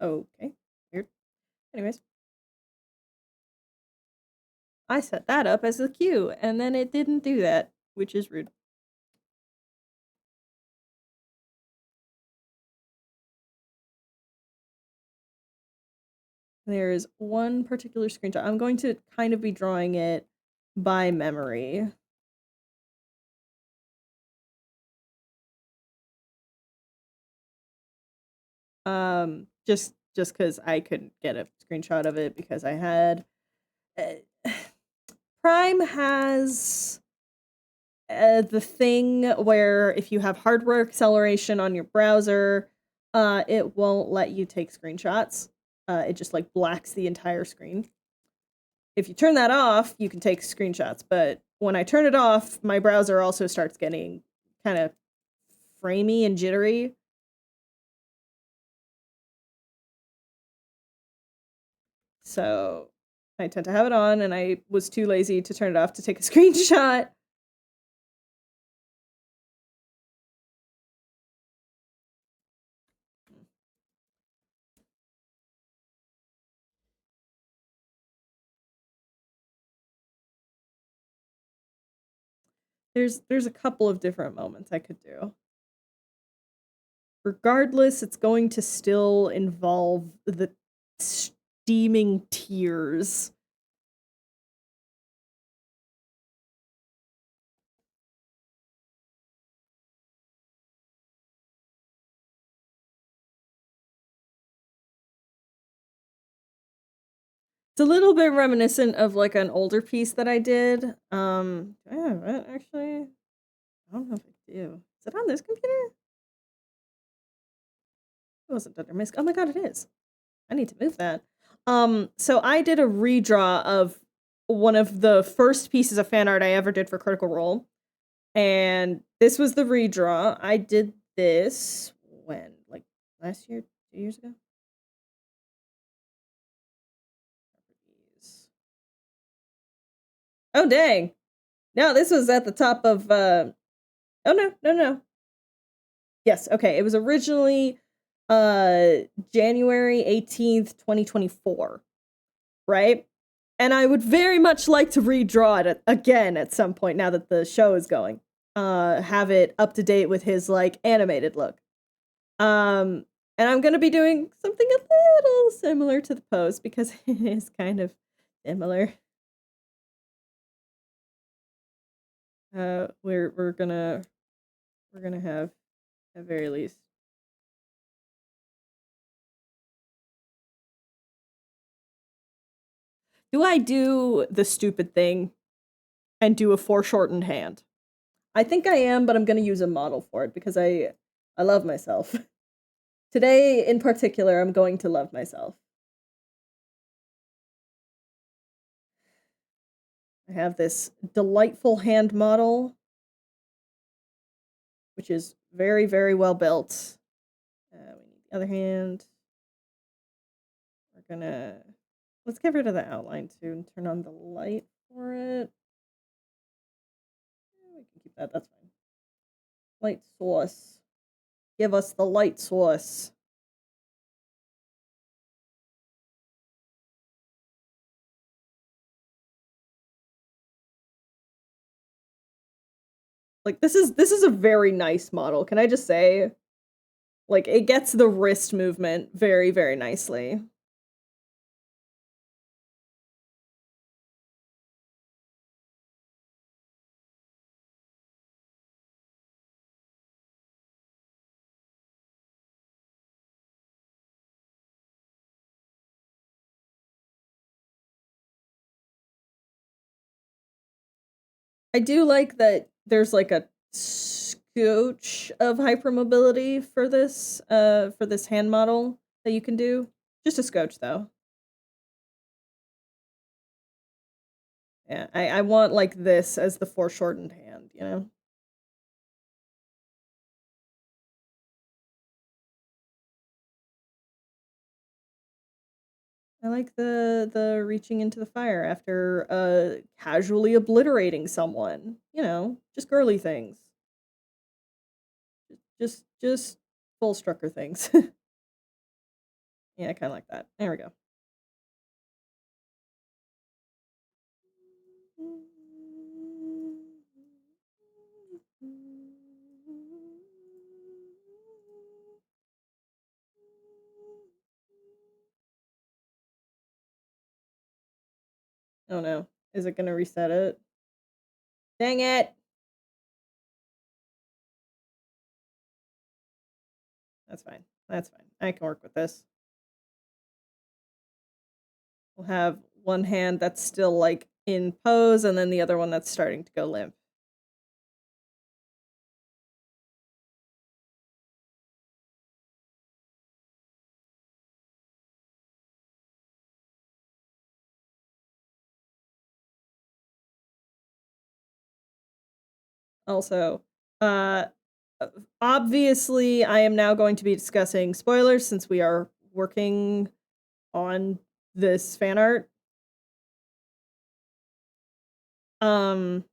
Okay, weird. Anyways, I set that up as a cue, and then it didn't do that, which is rude. There's one particular screenshot. I'm going to kind of be drawing it by memory. Just because I couldn't get a screenshot of it because I had Prime has the thing where if you have hardware acceleration on your browser, it won't let you take screenshots. It just like blacks the entire screen. If you turn that off, you can take screenshots, but when I turn it off, my browser also starts getting kind of framey and jittery. So I tend to have it on, and I was too lazy to turn it off to take a screenshot. There's a couple of different moments I could do. Regardless, it's going to still involve the steaming tears. It's a little bit reminiscent of like an older piece that I did. Actually, I don't know if I do. Is it on this computer? It wasn't under my. Oh my god, it is. I need to move that. So I did a redraw of one of the first pieces of fan art I ever did for Critical Role, and this was the redraw. I did this when, like, last year, 2 years ago. Oh dang! No, this was at the top of. Oh no. Yes, okay. It was originally January 18th, 2024, right? And I would very much like to redraw it again at some point now that the show is going. Have it up to date with his like animated look. And I'm gonna be doing something a little similar to the pose because it is kind of similar. We're gonna have at very least. Do I do the stupid thing and do a foreshortened hand? I think I am, but I'm gonna use a model for it because I love myself. Today, in particular, I'm going to love myself. I have this delightful hand model, which is very, very well built. We need the other hand. We're gonna... Let's get rid of the outline, too, and turn on the light for it. We can keep that, that's fine. Light source. Give us the light source. Like, this is a very nice model, can I just say? Like, it gets the wrist movement very, very nicely. I do like that there's like a scotch of hypermobility for this hand model that you can do. Just a scotch though. Yeah, I want like this as the foreshortened hand, you know? I like the reaching into the fire after casually obliterating someone. You know, just girly things. Just full Strucker things. Yeah, I kind of like that. There we go. Oh no. Is it gonna reset it? Dang it! That's fine. That's fine. I can work with this. We'll have one hand that's still like in pose and then the other one that's starting to go limp. Also, uh obviously I am now going to be discussing spoilers since we are working on this fan art. I'm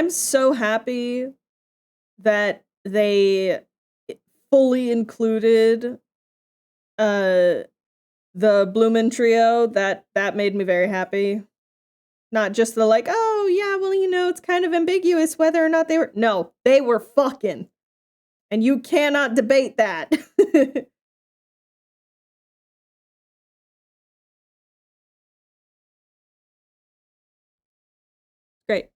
so happy that they fully included uh the Bloomin' trio. That made me very happy. Not just the like, oh yeah, well, you know, it's kind of ambiguous whether or not they were. No, they were fucking. And you cannot debate that. Great.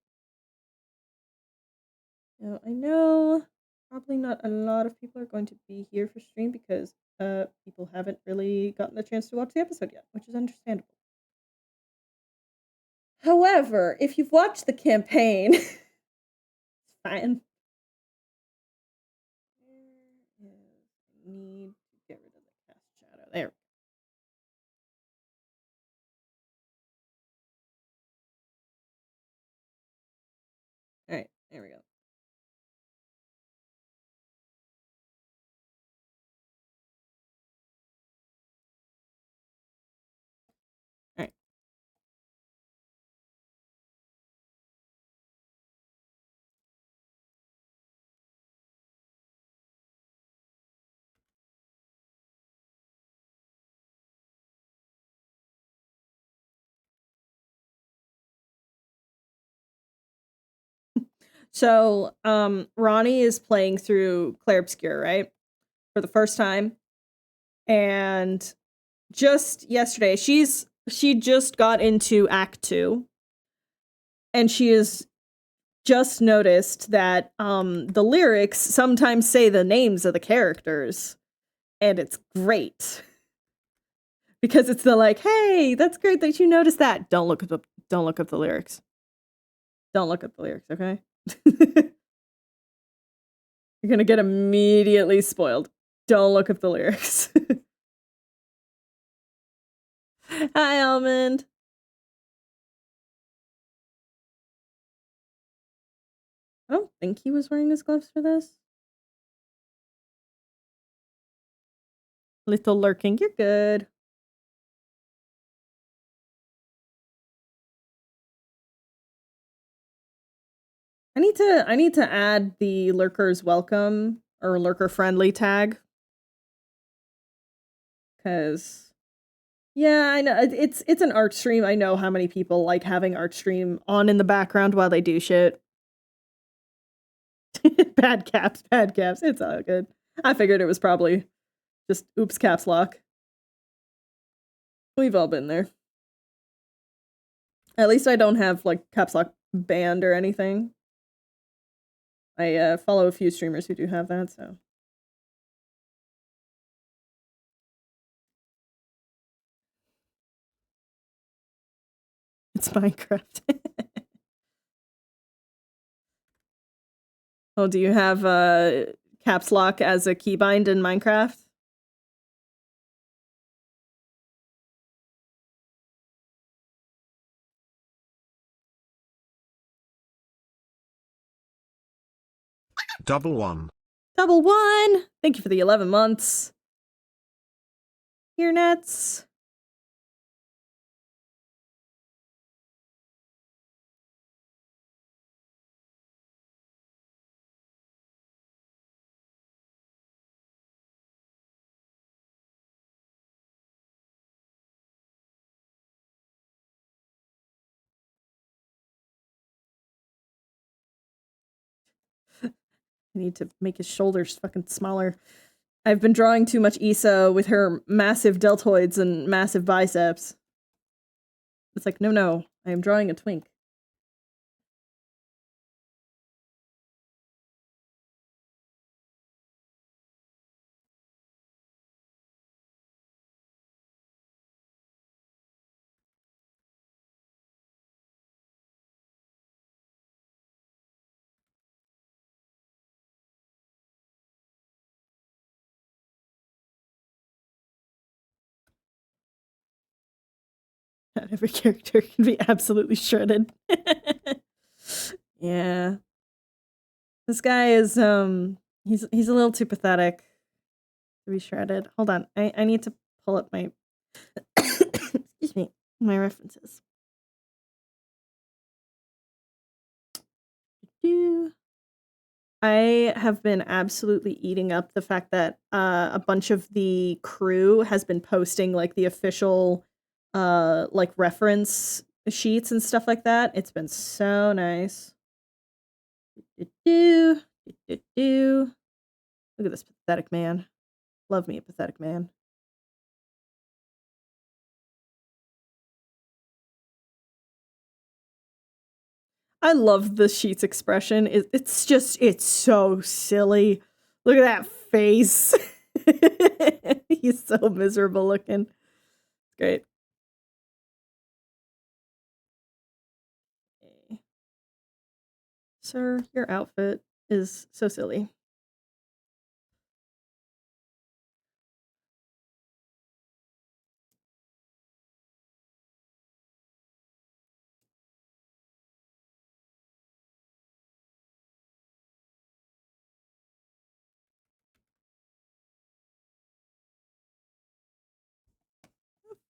Now, I know probably not a lot of people are going to be here for stream because people haven't really gotten the chance to watch the episode yet, which is understandable. However, if you've watched the campaign, it's fine. Need to get rid of the cast shadow. There. Alright, there we go. Alright. So, Ronnie is playing through Clair Obscur, right? For the first time. And just yesterday, she just got into Act 2. And she has just noticed that the lyrics sometimes say the names of the characters. And it's great. Because it's the like, hey, that's great that you noticed that. Don't look up the lyrics. Don't look up the lyrics, okay? You're gonna get immediately spoiled. Don't look up the lyrics. Hi, Almond. I don't think he was wearing his gloves for this. Little lurking, you're good. I need to add the lurkers welcome or lurker friendly tag. Cause yeah, I know it's an art stream. I know how many people like having art stream on in the background while they do shit. Bad caps. It's all good. I figured it was probably just oops caps lock. We've all been there. At least I don't have like caps lock banned or anything. I follow a few streamers who do have that, so. It's Minecraft. Oh, do you have caps lock as a keybind in Minecraft? Double one. Double one! Thank you for the 11 months. Here, Nets. I need to make his shoulders fucking smaller. I've been drawing too much Issa with her massive deltoids and massive biceps. It's like, no, I am drawing a twink. Not every character can be absolutely shredded. Yeah. This guy is he's a little too pathetic to be shredded. Hold on. I need to pull up my excuse me, my references. I have been absolutely eating up the fact that a bunch of the crew has been posting like the official like reference sheets and stuff like that. It's been so nice. Look at this pathetic man. Love me a pathetic man. I love the sheet's expression. It's so silly. Look at that face. He's so miserable looking. Great. Okay. Sir, your outfit is so silly.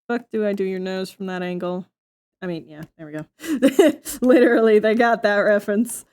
Fuck do I do your nose from that angle? I mean, yeah, there we go. Literally, they got that reference.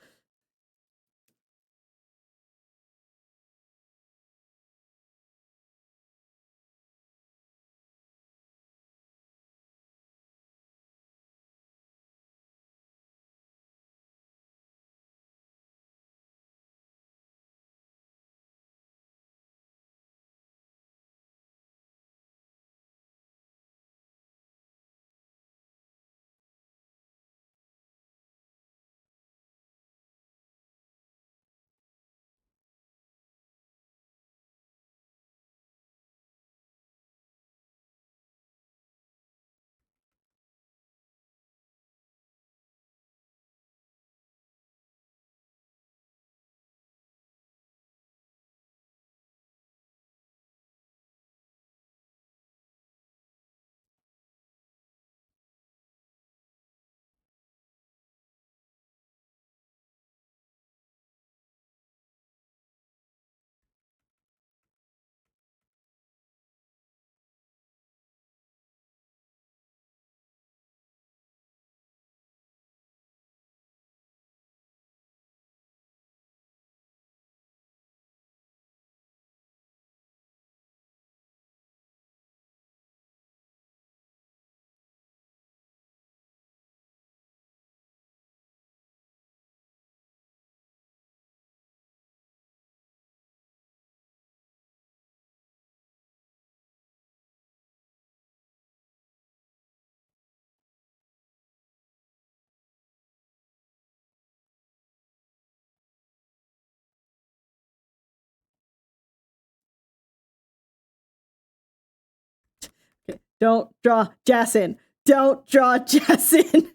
Don't draw Jason. Don't draw Jason.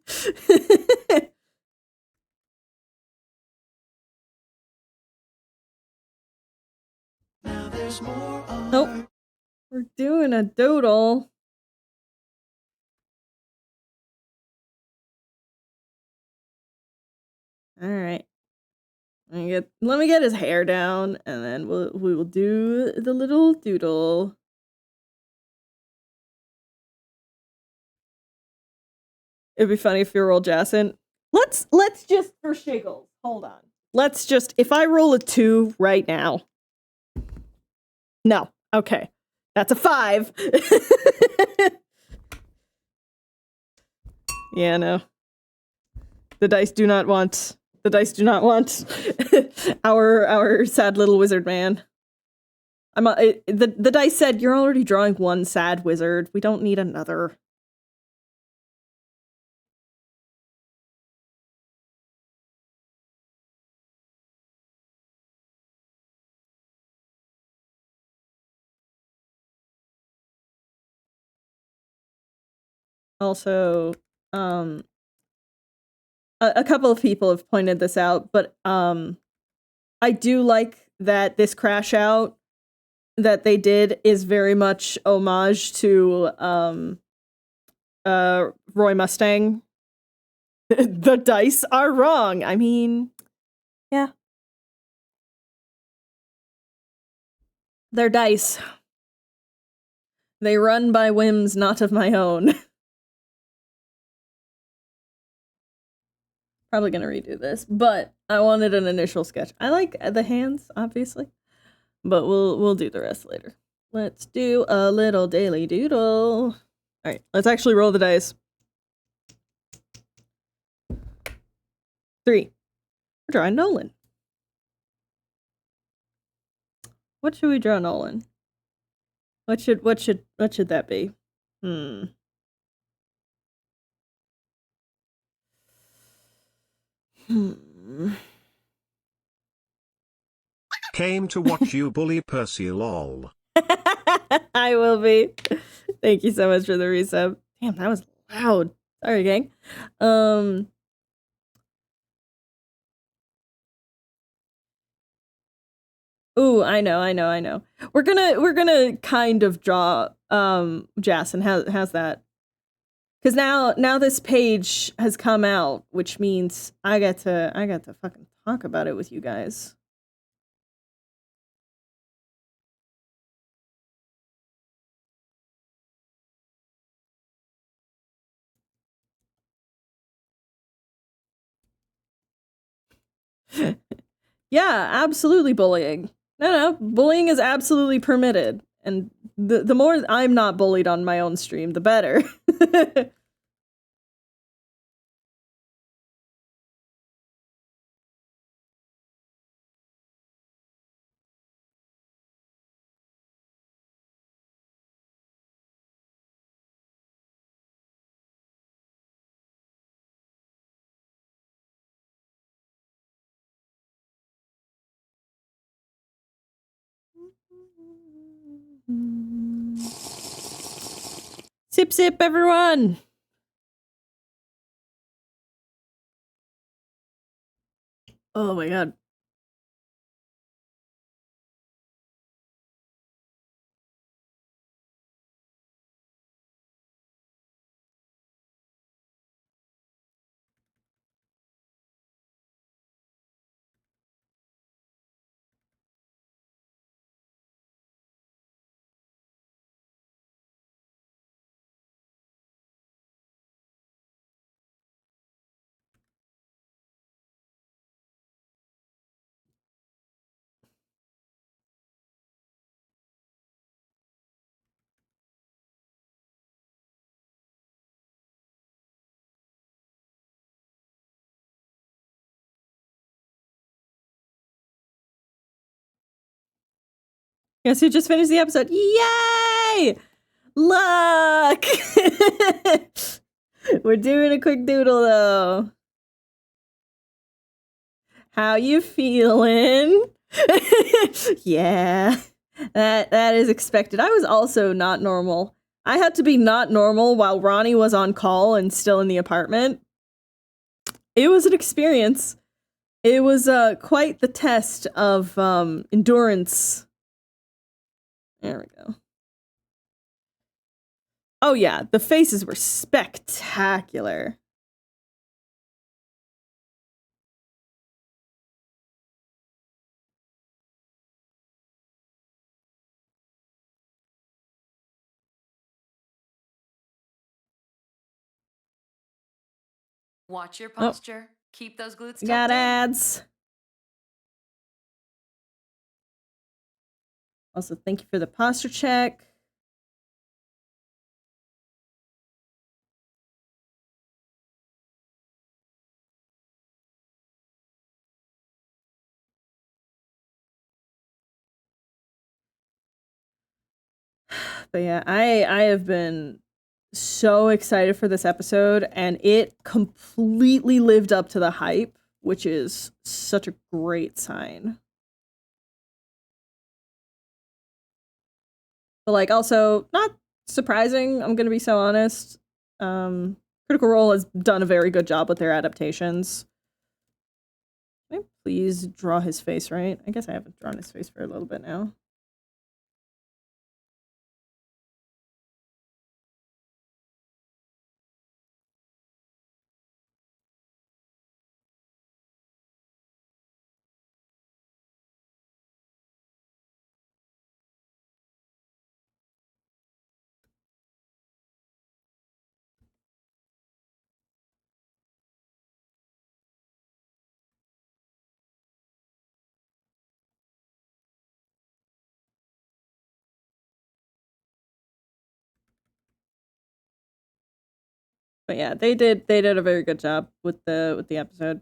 Nope. We're doing a doodle. All right. Let me get his hair down, and then we will do the little doodle. It'd be funny if you roll Jason. Let's just for shiggles. Hold on. Let's just, if I roll a 2 right now. No. Okay. That's a 5. Yeah, no. The dice do not want our sad little wizard man. The dice said you're already drawing one sad wizard. We don't need another. Also, a couple of people have pointed this out, but I do like that this crash out that they did is very much homage to Roy Mustang. The dice are wrong. I mean, yeah. They're dice. They run by whims not of my own. Probably gonna redo this, but I wanted an initial sketch. I like the hands, obviously, but we'll do the rest later. Let's do a little daily doodle. All right, let's actually roll the dice. 3. We're drawing Nolan. What should we draw Nolan? What should that be? Came to watch you bully Percy, lol. I will be. Thank you so much for the resub. Damn, that was loud. Sorry, gang. Ooh, I know. We're gonna kind of draw Jason. How's that? Because now this page has come out, which means I got to fucking talk about it with you guys. Yeah, absolutely bullying. No, bullying is absolutely permitted. And the more I'm not bullied on my own stream, the better. Sip, sip, everyone! Oh my god. Guess who just finished the episode? Yay! Luck! We're doing a quick doodle though. How you feeling? Yeah, that is expected. I was also not normal. I had to be not normal while Ronnie was on call and still in the apartment. It was an experience. It was quite the test of endurance. There we go. Oh yeah, the faces were spectacular. Watch your posture. Keep those glutes tucked Got in. ads. Also, thank you for the posture check. But yeah, I have been so excited for this episode, and it completely lived up to the hype, which is such a great sign. But like, also not surprising. I'm gonna be so honest. Critical Role has done a very good job with their adaptations. Can I please draw his face right? I guess I haven't drawn his face for a little bit now. But yeah, they did a very good job with the episode.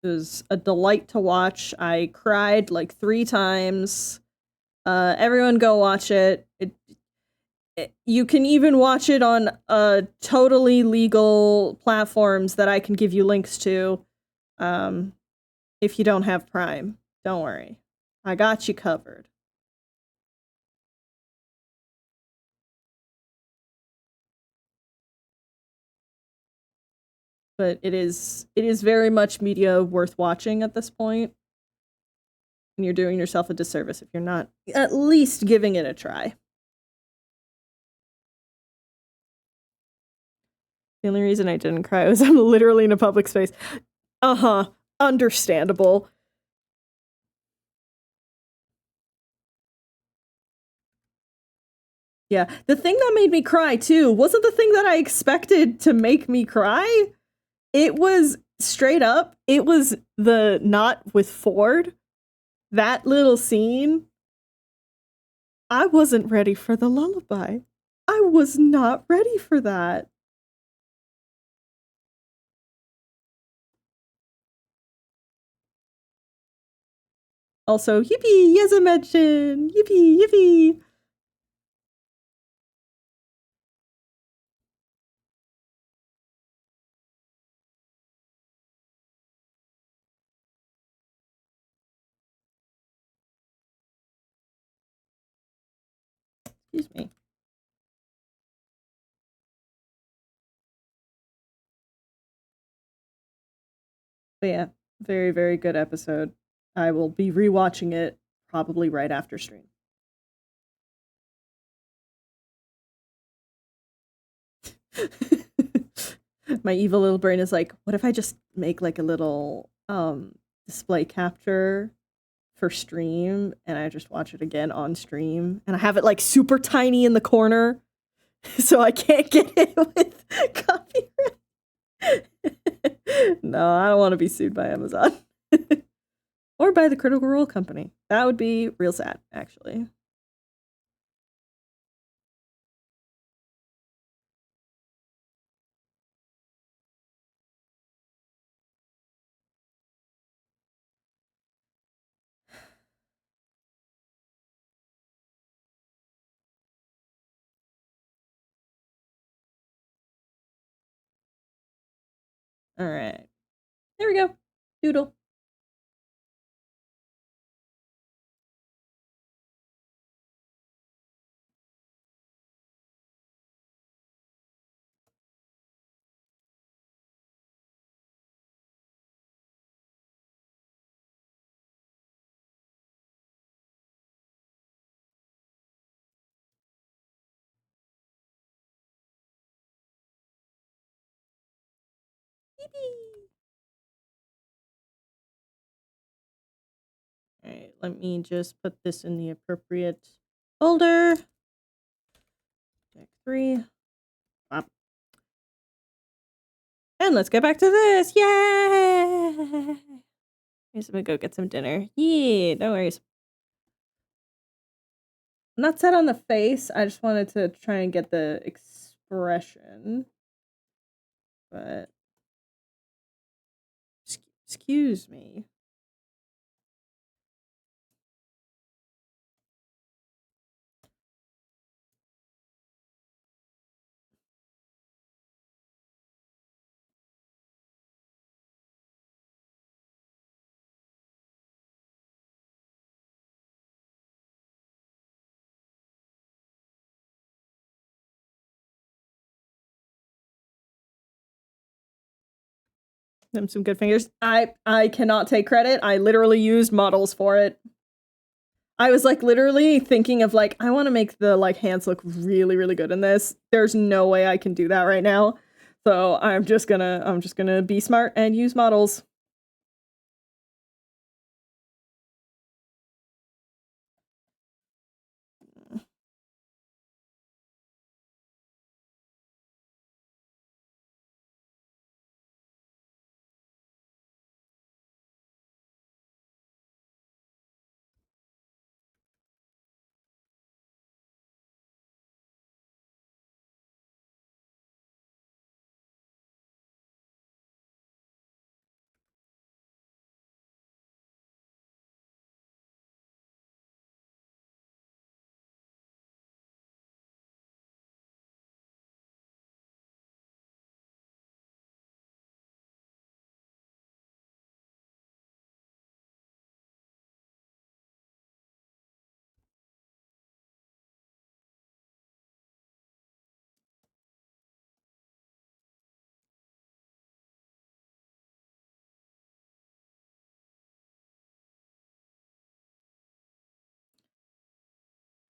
It was a delight to watch. I cried like 3 times. Everyone go watch it. You can even watch it on totally legal platforms that I can give you links to. If you don't have Prime, don't worry. I got you covered. But it is very much media worth watching at this point. And you're doing yourself a disservice if you're not at least giving it a try. The only reason I didn't cry was I'm literally in a public space. Uh-huh. Understandable. Yeah. The thing that made me cry, too, wasn't the thing that I expected to make me cry. It was straight up, it was the not with Ford. That little scene. I wasn't ready for the lullaby. I was not ready for that. Also, yippee, as I mentioned. Yippee, yippee. Excuse me. But yeah, very, very good episode. I will be rewatching it probably right after stream. My evil little brain is like, what if I just make like a little display capture for stream and I just watch it again on stream and I have it like super tiny in the corner so I can't get hit with copyright. No, I don't want to be sued by Amazon. Or by the Critical Role Company. That would be real sad, actually. All right. There we go. Doodle. Alright, let me just put this in the appropriate folder. Deck 3. And let's get back to this. Yay! I'm gonna go get some dinner. Yeah, no worries. Not set on the face. I just wanted to try and get the expression. But excuse me. Them some good fingers. I cannot take credit. I literally used models for it. I was like literally thinking of like I want to make the like hands look really really good in this. There's no way I can do that right now. So I'm just gonna be smart and use models.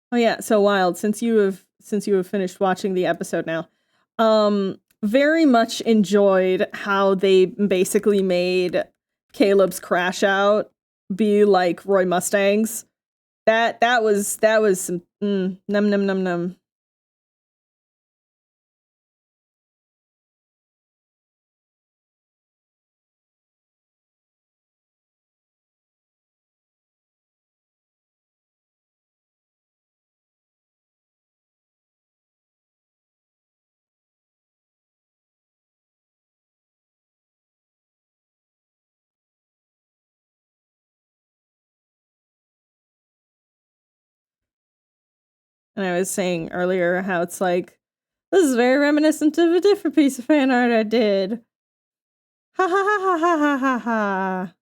Oh yeah, so Wild, since you have finished watching the episode now, very much enjoyed how they basically made Caleb's crash out be like Roy Mustang's. That was some num num num num. And I was saying earlier how it's like, this is very reminiscent of a different piece of fan art I did. Ha ha ha ha ha ha ha ha.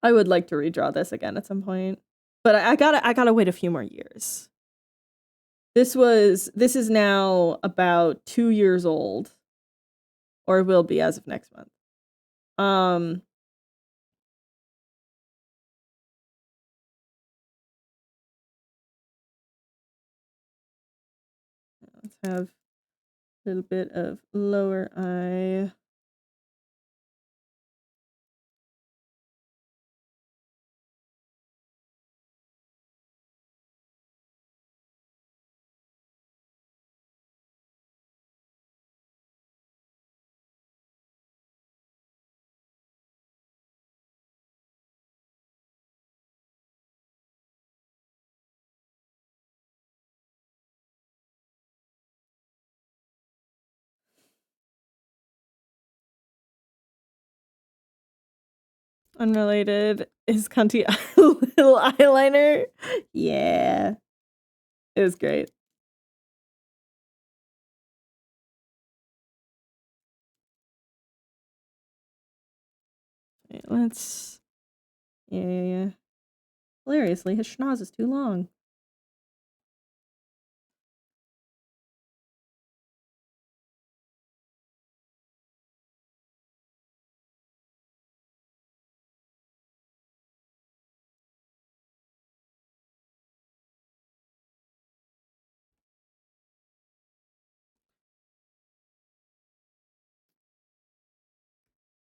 I would like to redraw this again at some point. But I gotta wait a few more years. This is now about 2 years old. Or will be as of next month. Let's have a little bit of lower eye. Unrelated is Cunty little eyeliner. Yeah. It was great. Okay, let's yeah. Hilariously, his schnoz is too long.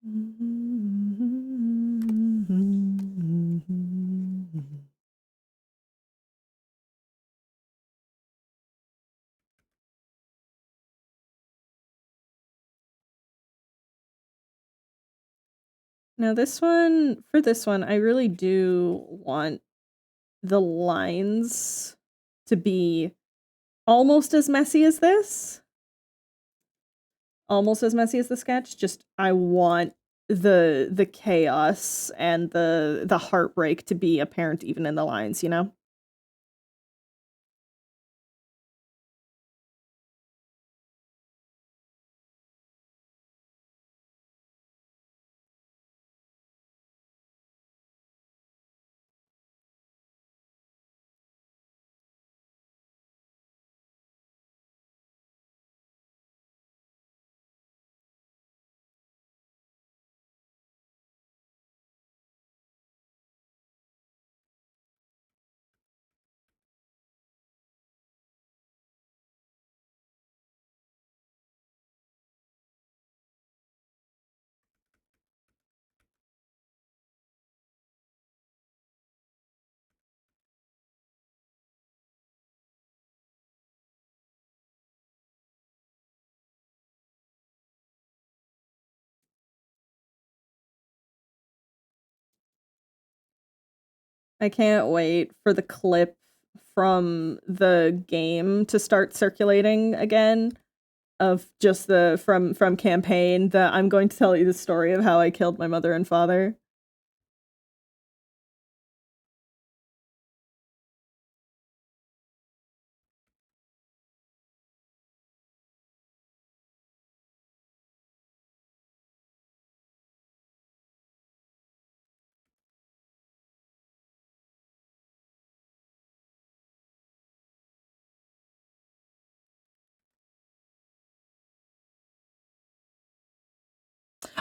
Now this one, for this one, I really do want the lines to be almost as messy as this. Almost as messy as the sketch, just I want the chaos and the heartbreak to be apparent even in the lines, you know? I can't wait for the clip from the game to start circulating again of just the from campaign that I'm going to tell you the story of how I killed my mother and father.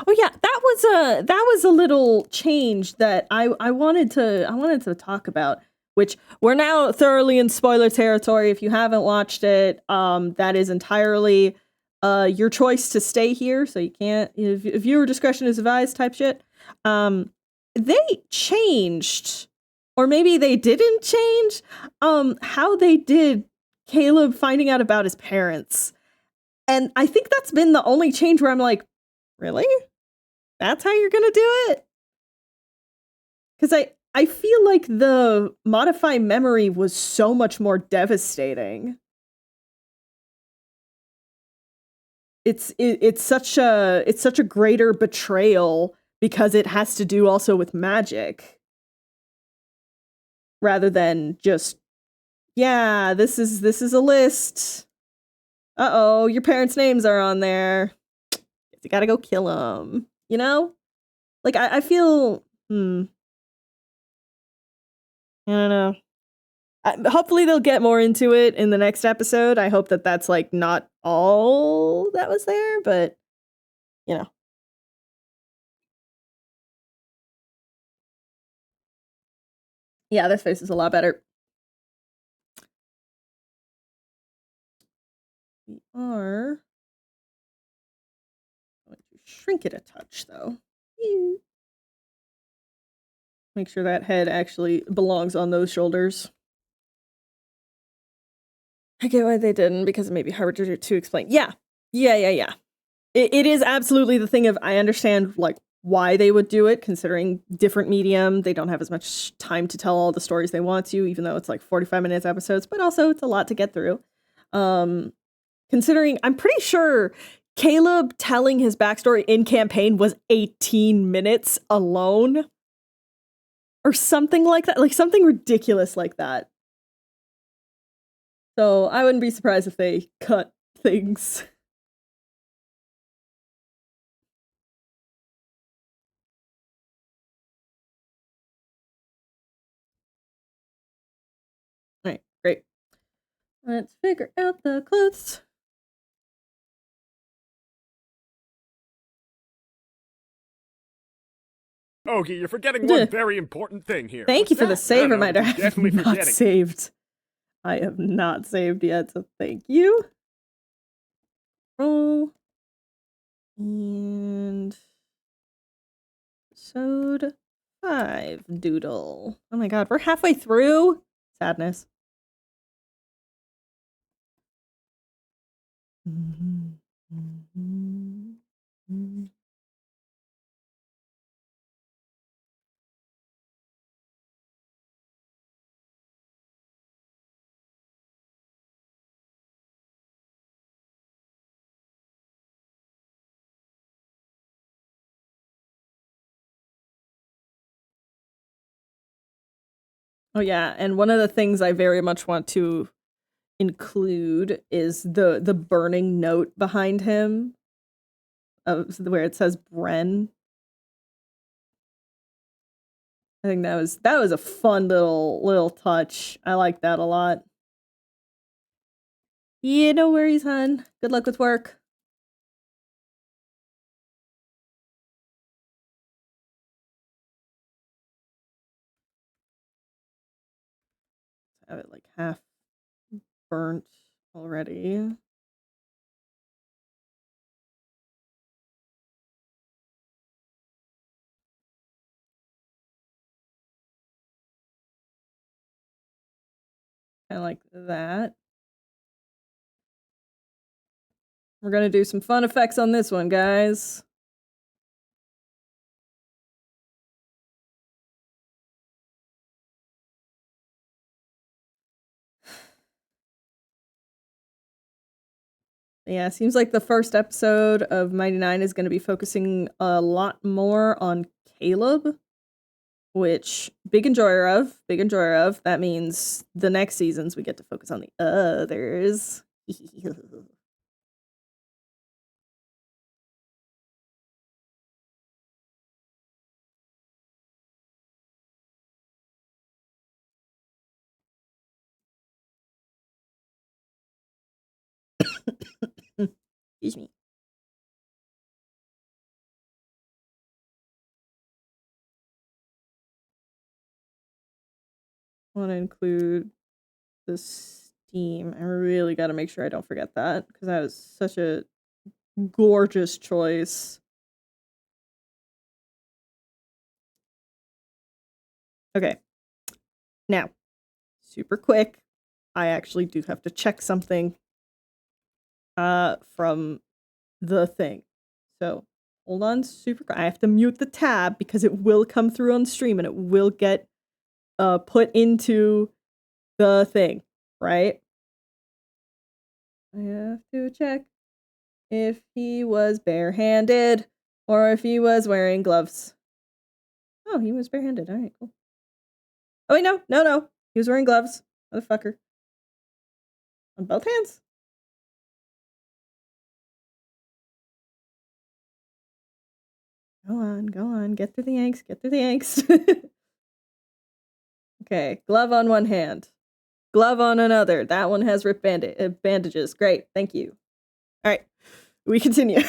Oh yeah, that was a little change that I wanted to talk about, which we're now thoroughly in spoiler territory. If you haven't watched it, that is entirely your choice to stay here, so you can't, if viewer discretion is advised type shit. They changed, or maybe they didn't change, how they did Caleb finding out about his parents. And I think that's been the only change where I'm like, really? That's how you're gonna do it? Because I feel like the modify memory was so much more devastating. It's such a greater betrayal because it has to do also with magic rather than just, yeah, this is a list. Uh-oh, your parents' names are on there. You gotta go kill them. You know? Like, I feel, I don't know. Hopefully they'll get more into it in the next episode. I hope that that's, like, not all that was there, but, you know. Yeah, this face is a lot better. We are going to shrink it a touch, though. Make sure that head actually belongs on those shoulders. I get why they didn't, because it may be harder to explain. Yeah. It is absolutely the thing of, I understand, like, why they would do it, considering different medium. They don't have as much time to tell all the stories they want to, even though it's like 45 minutes episodes, but also it's a lot to get through. Considering, I'm pretty sure Caleb telling his backstory in campaign was 18 minutes alone. Or something like that. Like, something ridiculous like that. So I wouldn't be surprised if they cut things. Alright, great. Let's figure out the clothes. Okay, you're forgetting one very important thing here. Thank you for the save reminder. I You're definitely have not forgetting. saved. I have not saved yet, so thank you. Roll. And episode 5 doodle. Oh my god, we're halfway through? Sadness. Oh yeah, and one of the things I very much want to include is the burning note behind him of where it says Bren. I think that was a fun little touch. I like that a lot. Yeah, no worries, hun. Good luck with work. I have it like half burnt already. I like that. We're gonna do some fun effects on this one, guys. Yeah, seems like the first episode of Mighty Nine is going to be focusing a lot more on Caleb, which big enjoyer of, big enjoyer of. That means the next seasons we get to focus on the others. Excuse me. Want to include the steam. I really got to make sure I don't forget that because that was such a gorgeous choice. Okay. Now, super quick. I actually do have to check something from the thing. So, hold on super quick. I have to mute the tab because it will come through on stream and it will get put into the thing, right? I have to check if he was barehanded or if he was wearing gloves. Oh, he was barehanded. All right, cool. Oh, wait, no. He was wearing gloves. Motherfucker. On both hands. Go on. Get through the angst. Okay, glove on one hand. Glove on another. That one has ripped bandages. Great, thank you. All right, we continue.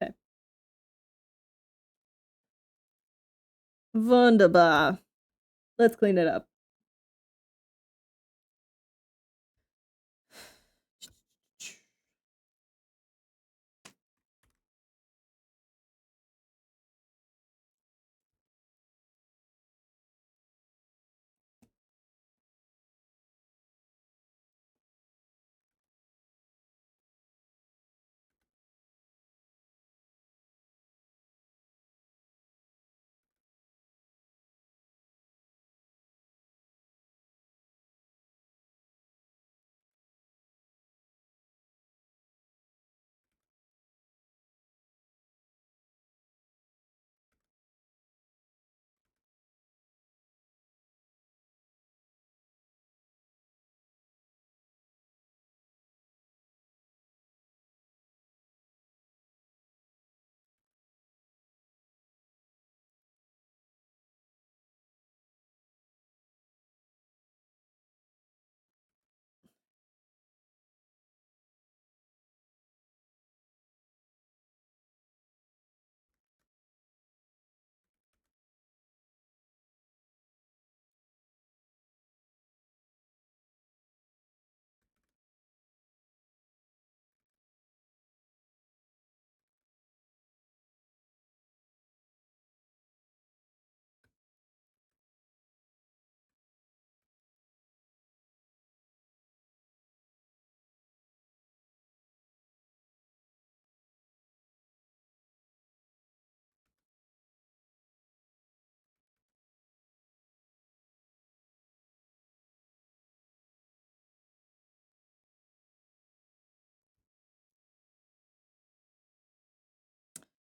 Okay. Wunderbar. Let's clean it up.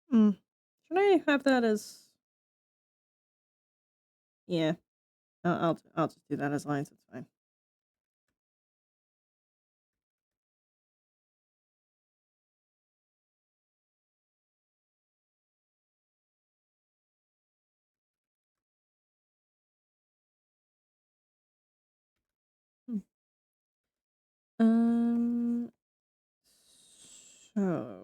Should I have that as? Yeah, I'll just do that as lines. It's fine. Um. So.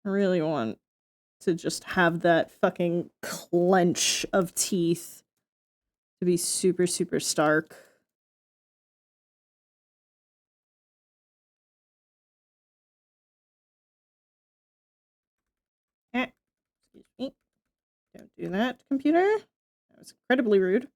I really want to just have that fucking clench of teeth to be super, super stark. Excuse me. Don't do that, computer. That was incredibly rude.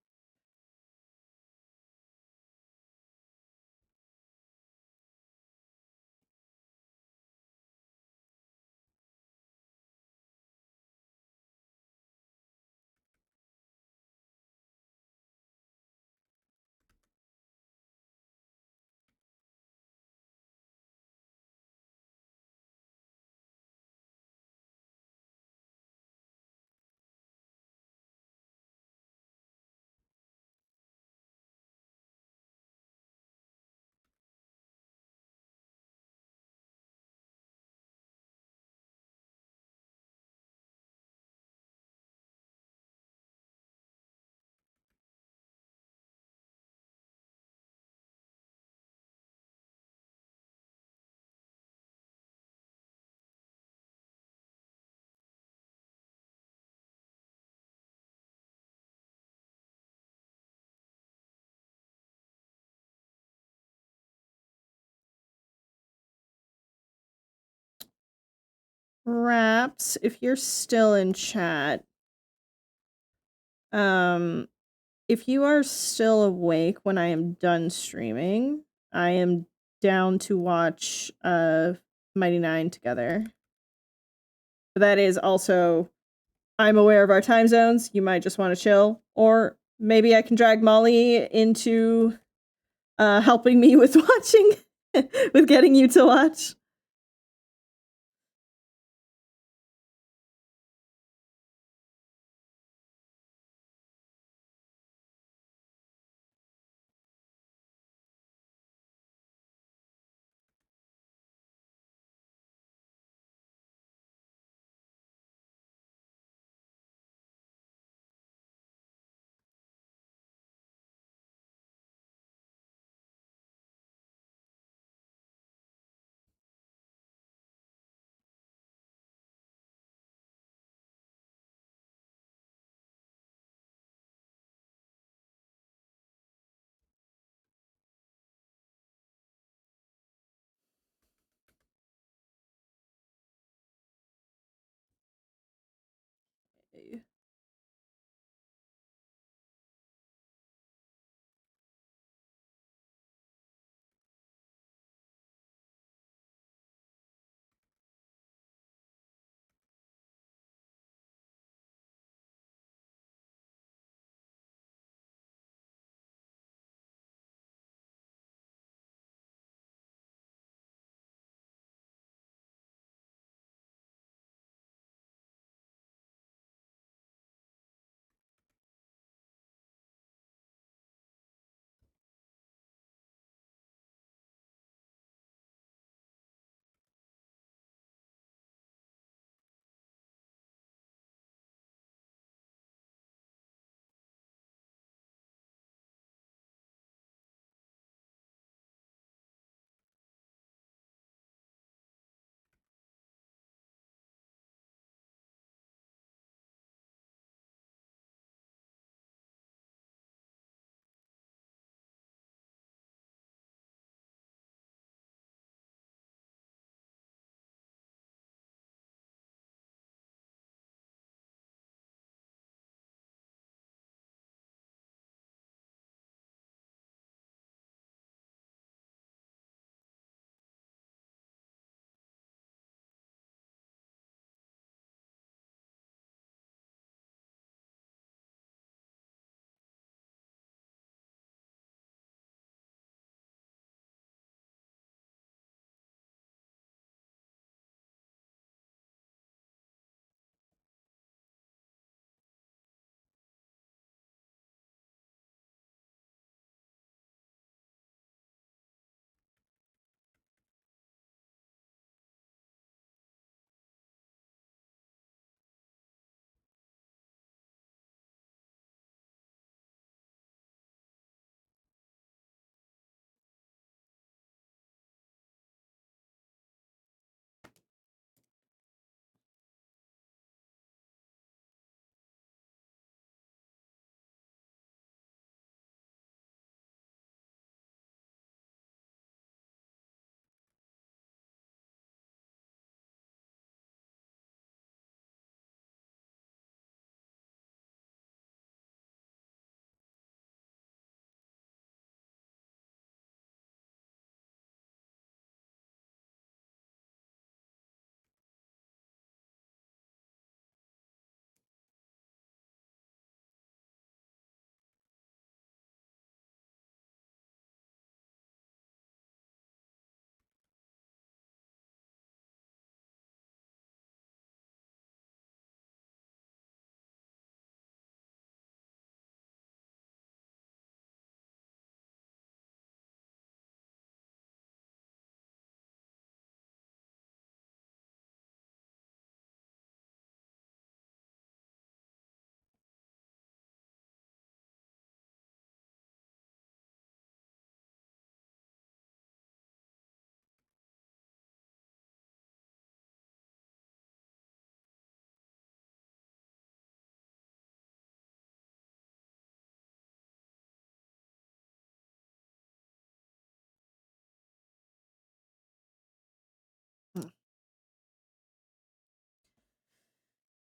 Raps, if you're still in chat, if you are still awake when I am done streaming, I am down to watch Mighty Nein together. But that is also, I'm aware of our time zones. You might just want to chill, or maybe I can drag Molly into helping me with watching, with getting you to watch.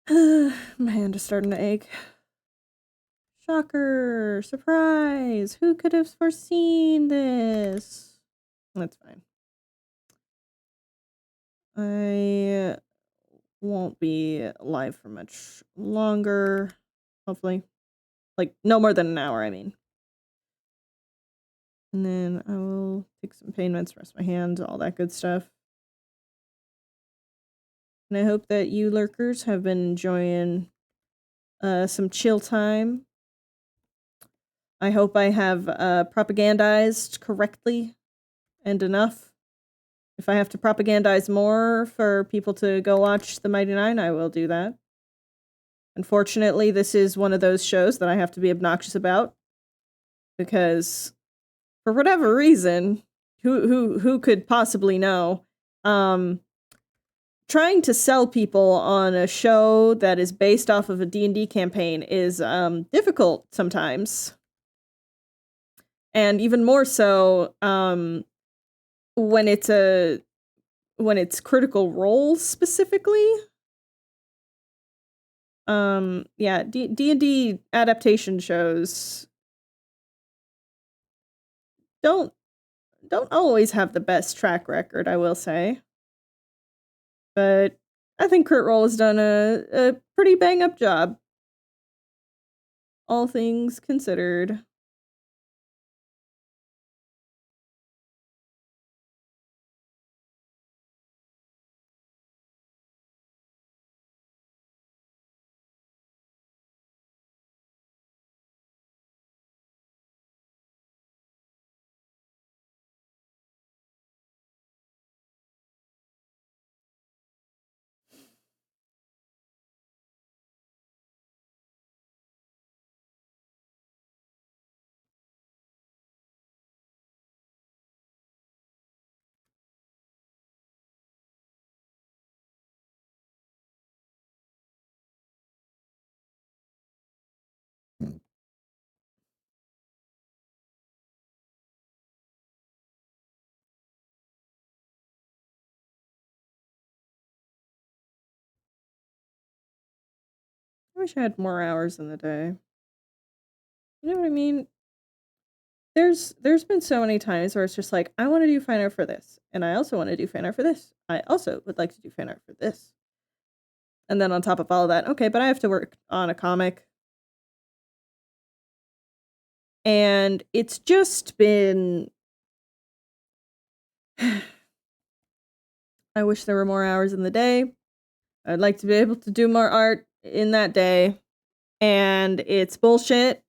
My hand is starting to ache. Shocker! Surprise! Who could have foreseen this? That's fine. I won't be alive for much longer, hopefully. Like, no more than an hour, I mean. And then I will take some pain meds, rest my hands, all that good stuff. And I hope that you lurkers have been enjoying some chill time. I hope I have propagandized correctly and enough. If I have to propagandize more for people to go watch The Mighty Nein, I will do that. Unfortunately, this is one of those shows that I have to be obnoxious about. Because, for whatever reason, who could possibly know, trying to sell people on a show that is based off of a D&D campaign is difficult sometimes. And even more so when it's Critical Role specifically. Yeah, D&D adaptation shows don't always have the best track record, I will say. But I think Crit Roll has done a pretty bang-up job. All things considered. I wish I had more hours in the day. You know what I mean? There's been so many times where it's just like, I want to do fan art for this, and I also want to do fan art for this. I also would like to do fan art for this. And then on top of all of that, okay, but I have to work on a comic. And it's just been... I wish there were more hours in the day. I'd like to be able to do more art in that day. And it's bullshit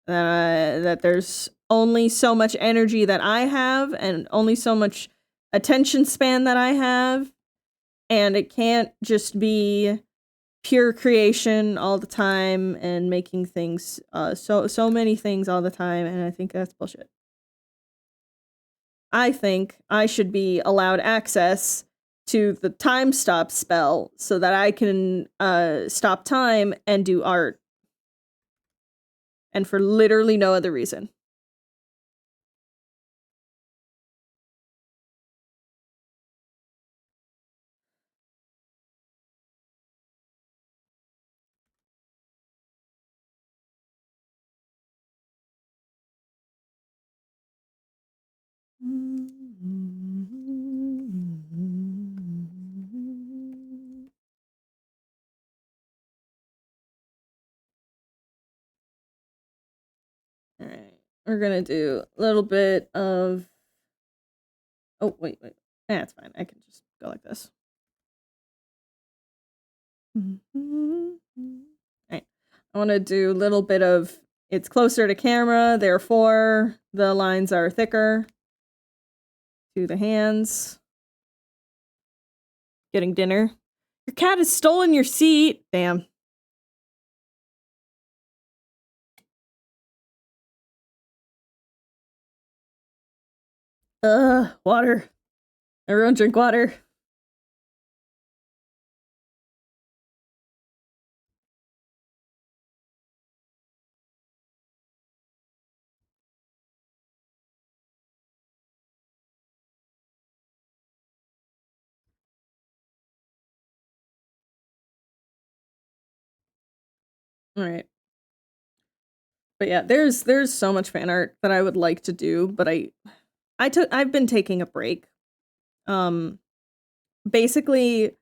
that there's only so much energy that I have and only so much attention span that I have. And it can't just be pure creation all the time and making things, so many things all the time. And I think that's bullshit. I think I should be allowed access to the time stop spell so that I can stop time and do art. And for literally no other reason. Alright, we're gonna do a little bit of... Oh, wait. It's fine. I can just go like this. Alright, I want to do a little bit of... It's closer to camera, therefore the lines are thicker. To the hands. Getting dinner. Your cat has stolen your seat. Damn. Water. Everyone drink water. All right. But yeah, there's so much fan art that I would like to do, but I've been taking a break. Basically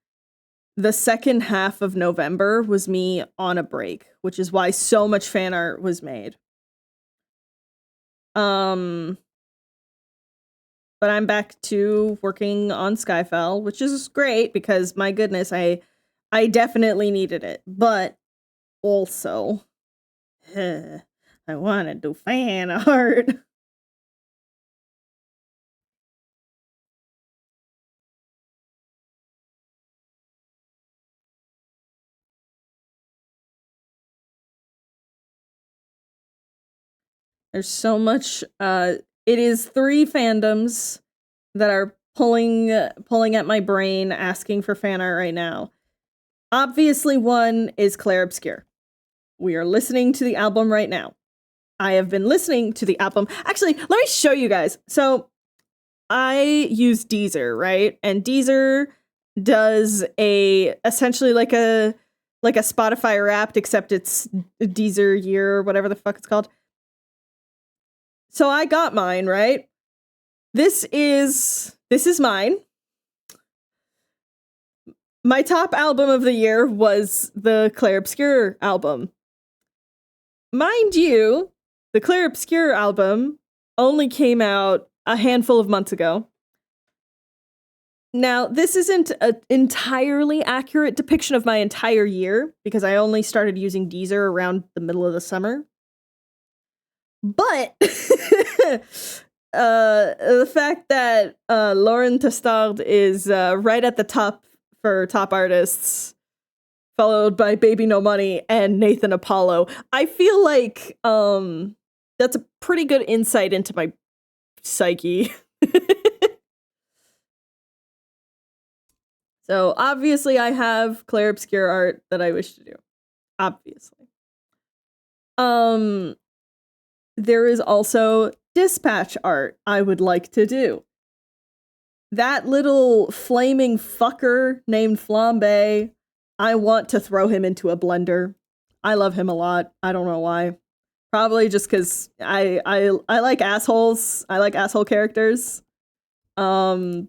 the second half of November was me on a break, which is why so much fan art was made. But I'm back to working on Skyfell, which is great because my goodness, I definitely needed it. But also, I want to do fan art. There's so much. It is 3 fandoms that are pulling at my brain, asking for fan art right now. Obviously, one is Claire Obscure. We are listening to the album right now. I have been listening to the album. Actually, let me show you guys. So, I use Deezer, right? And Deezer does essentially like a Spotify Wrapped, except it's Deezer Year or whatever the fuck it's called. So I got mine, right? This is mine. My top album of the year was the Claire Obscure album. Mind you, the Claire Obscure album only came out a handful of months ago. Now, this isn't an entirely accurate depiction of my entire year, because I only started using Deezer around the middle of the summer. But the fact that Lauren Testard is right at the top for top artists, followed by Baby No Money and Nathan Apollo, I feel like that's a pretty good insight into my psyche. So obviously I have Claire Obscure art that I wish to do. Obviously. There is also Dispatch art I would like to do. That little flaming fucker named Flambe, I want to throw him into a blender. I love him a lot. I don't know why. Probably just because I like assholes. I like asshole characters. They're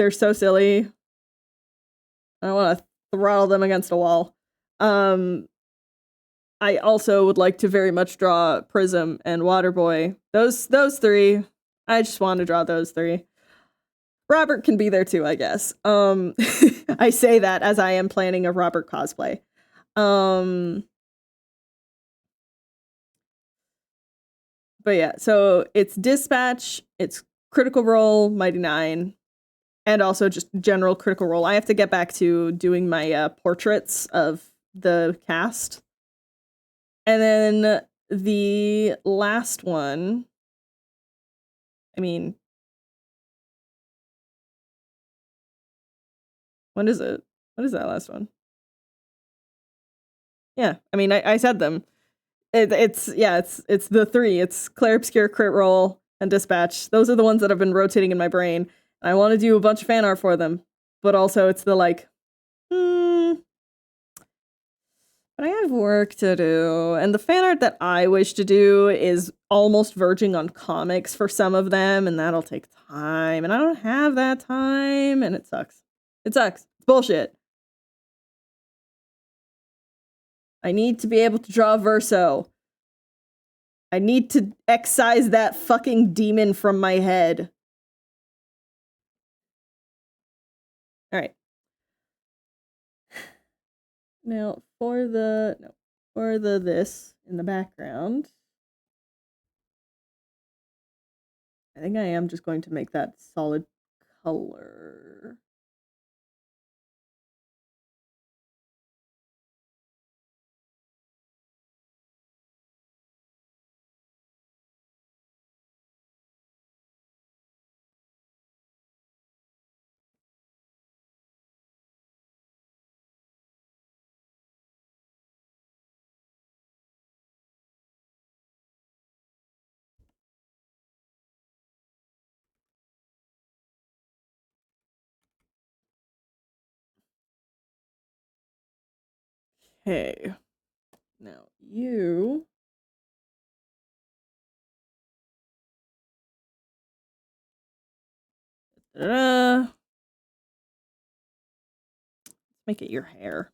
so silly. I want to throttle them against a wall. I also would like to very much draw Prism and Waterboy. Those 3. I just want to draw those 3. Robert can be there too, I guess. I say that as I am planning a Robert cosplay. But yeah, so it's Dispatch, it's Critical Role, Mighty Nein, and also just general Critical Role. I have to get back to doing my portraits of the cast. And then the last one, I mean, when is it? What is that last one? Yeah, I mean, I said them. It's the 3. It's Claire Obscure, Crit Roll, and Dispatch. Those are the ones that have been rotating in my brain. I want to do a bunch of fan art for them, but also it's the like, but I have work to do. And the fan art that I wish to do is almost verging on comics for some of them, and that'll take time. And I don't have that time, and it sucks. It sucks. It's bullshit. I need to be able to draw Verso. I need to excise that fucking demon from my head. Alright. Now, for the this in the background, I think I am just going to make that solid color. Okay. Now, you... Let's make it your hair.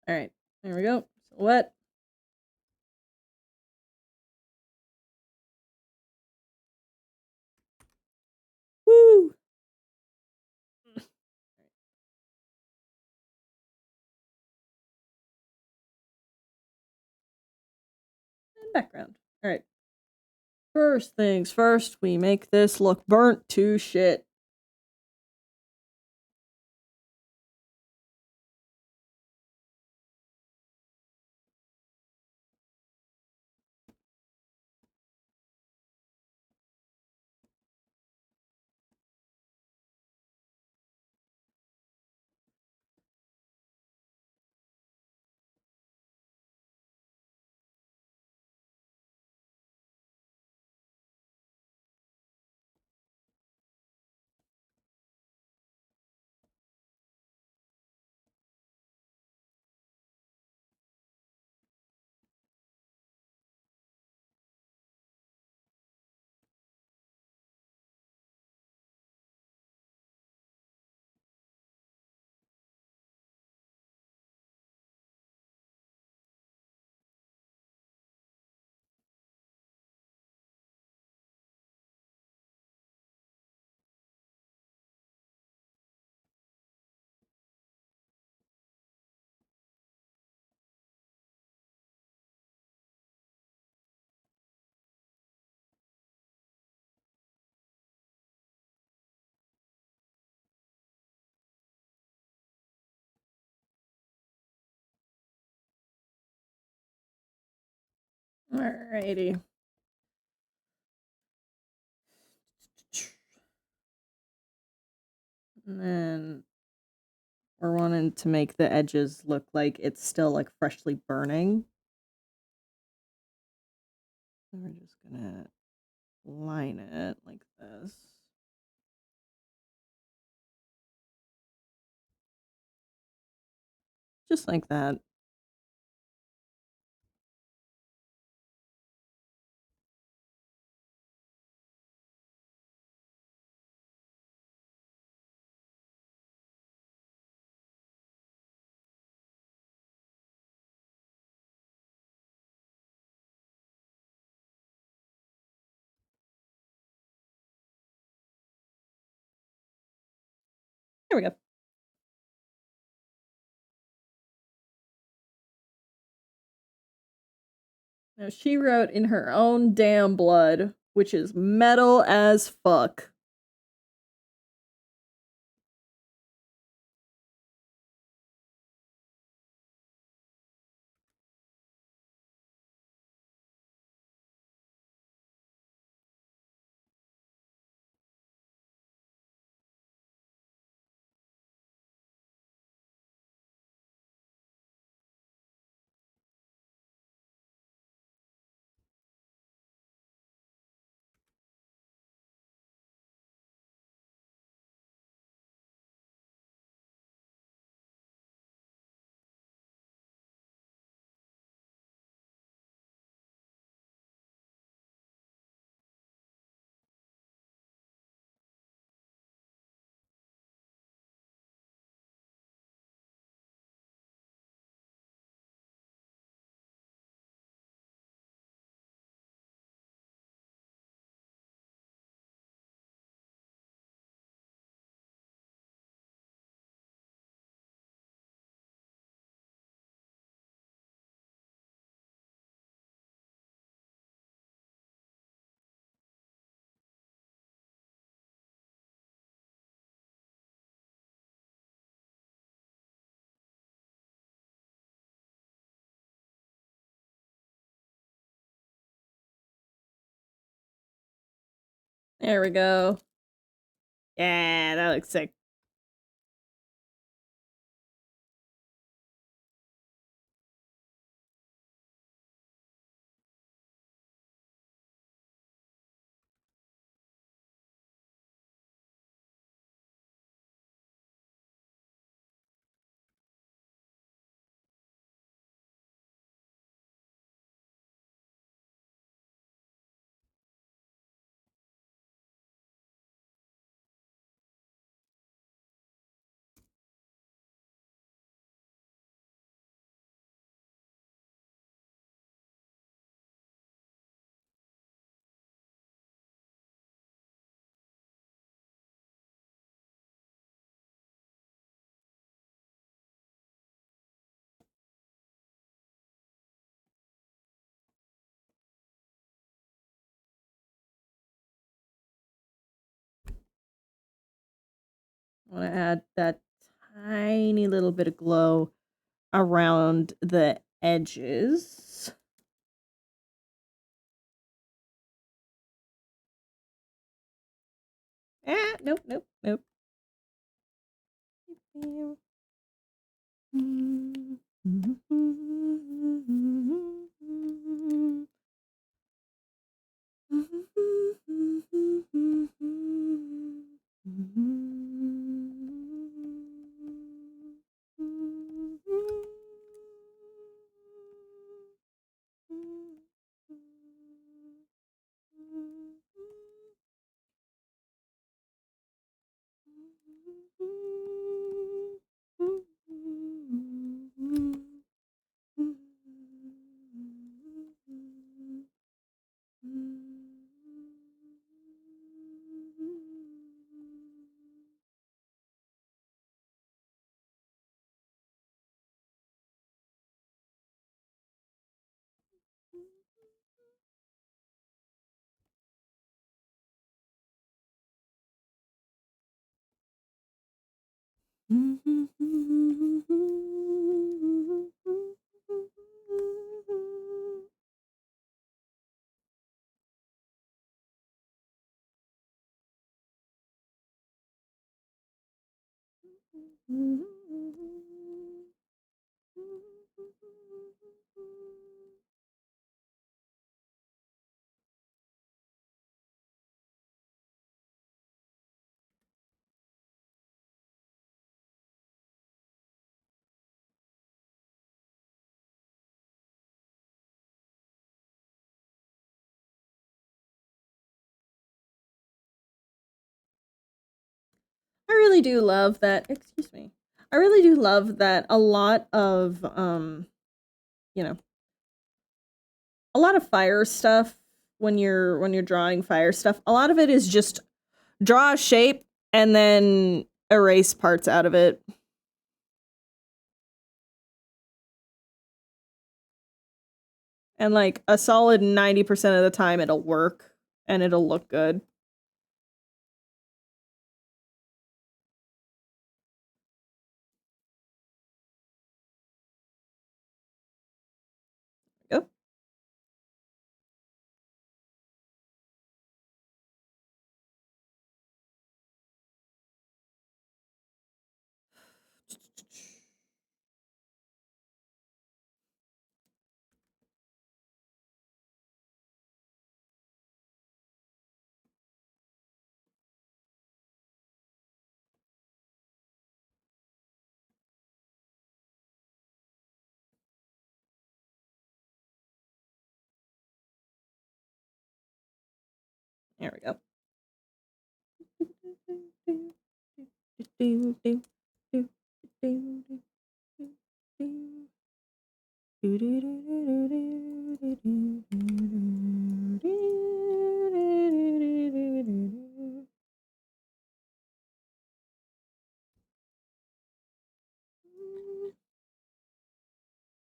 All right, there we go. Silhouette. Woo! And background. All right. First things first, we make this look burnt to shit. Alrighty. And then we're wanting to make the edges look like it's still like freshly burning. So we're just gonna line it like this. Just like that. There we go. Now she wrote in her own damn blood, which is metal as fuck. There we go. Yeah, that looks sick. I want to add that tiny little bit of glow around the edges. Nope, nope, nope. I really do love that. Excuse me. I really do love that a lot of you know, a lot of fire stuff when you're drawing fire stuff, a lot of it is just draw a shape and then erase parts out of it. And like a solid 90% of the time it'll work and it'll look good. Yep. There we go.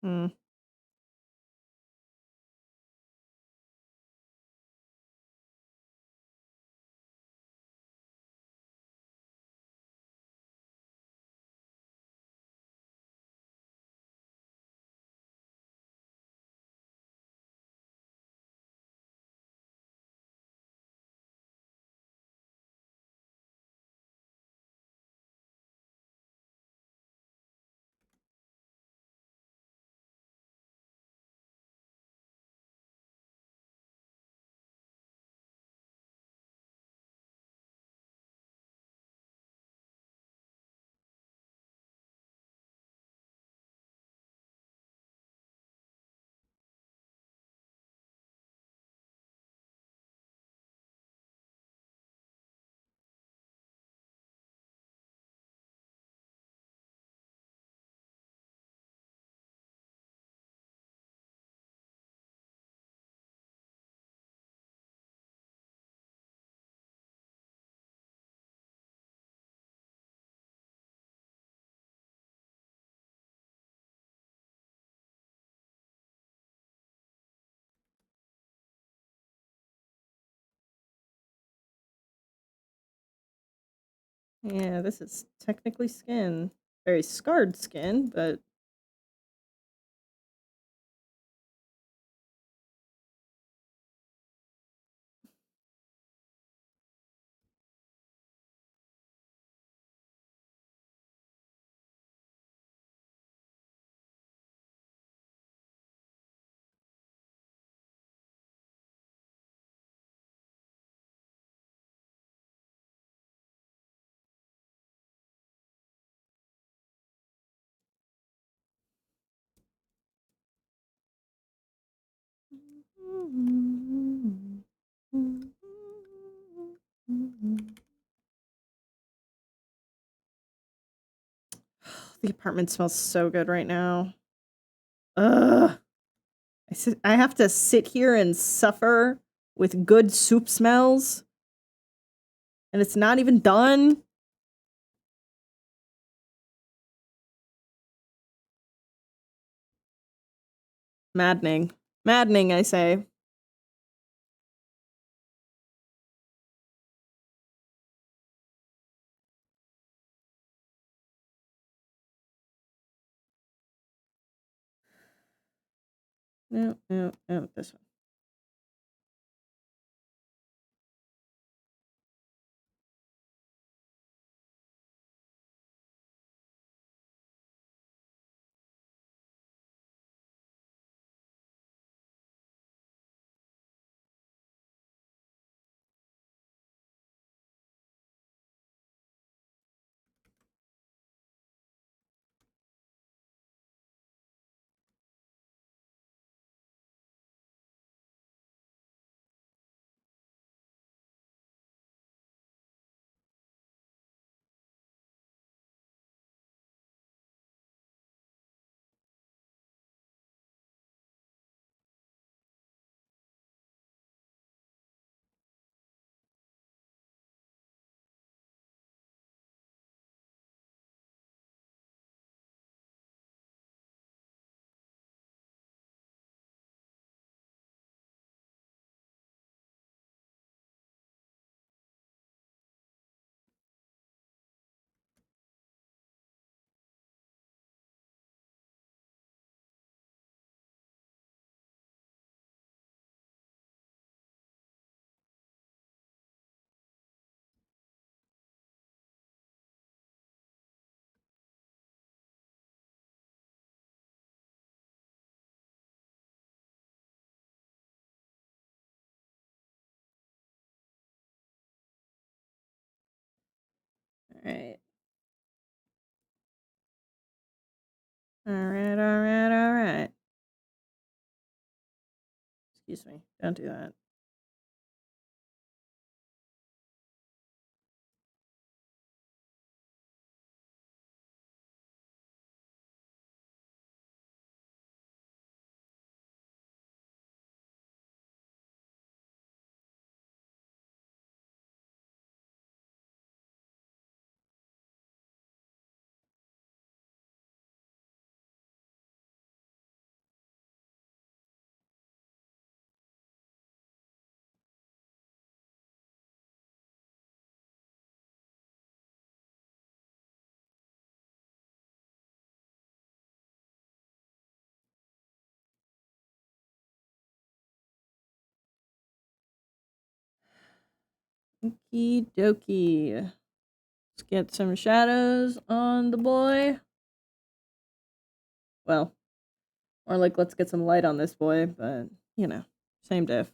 Hmm. Yeah, this is technically skin. Very scarred skin, but... The apartment smells so good right now. Ugh. I have to sit here and suffer with good soup smells. And it's not even done. Maddening. Maddening, I say. No, no, no, this one. Alright. Alright, alright, alright. Excuse me. Don't do that. Okie dokie. Let's get some shadows on the boy. Well, or like, let's get some light on this boy, but, you know, same diff.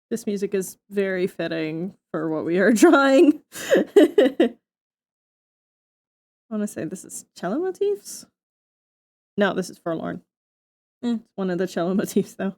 This music is very fitting for what we are drawing. I want to say this is cello motifs? No, this is forlorn. It's one of the cello motifs, though.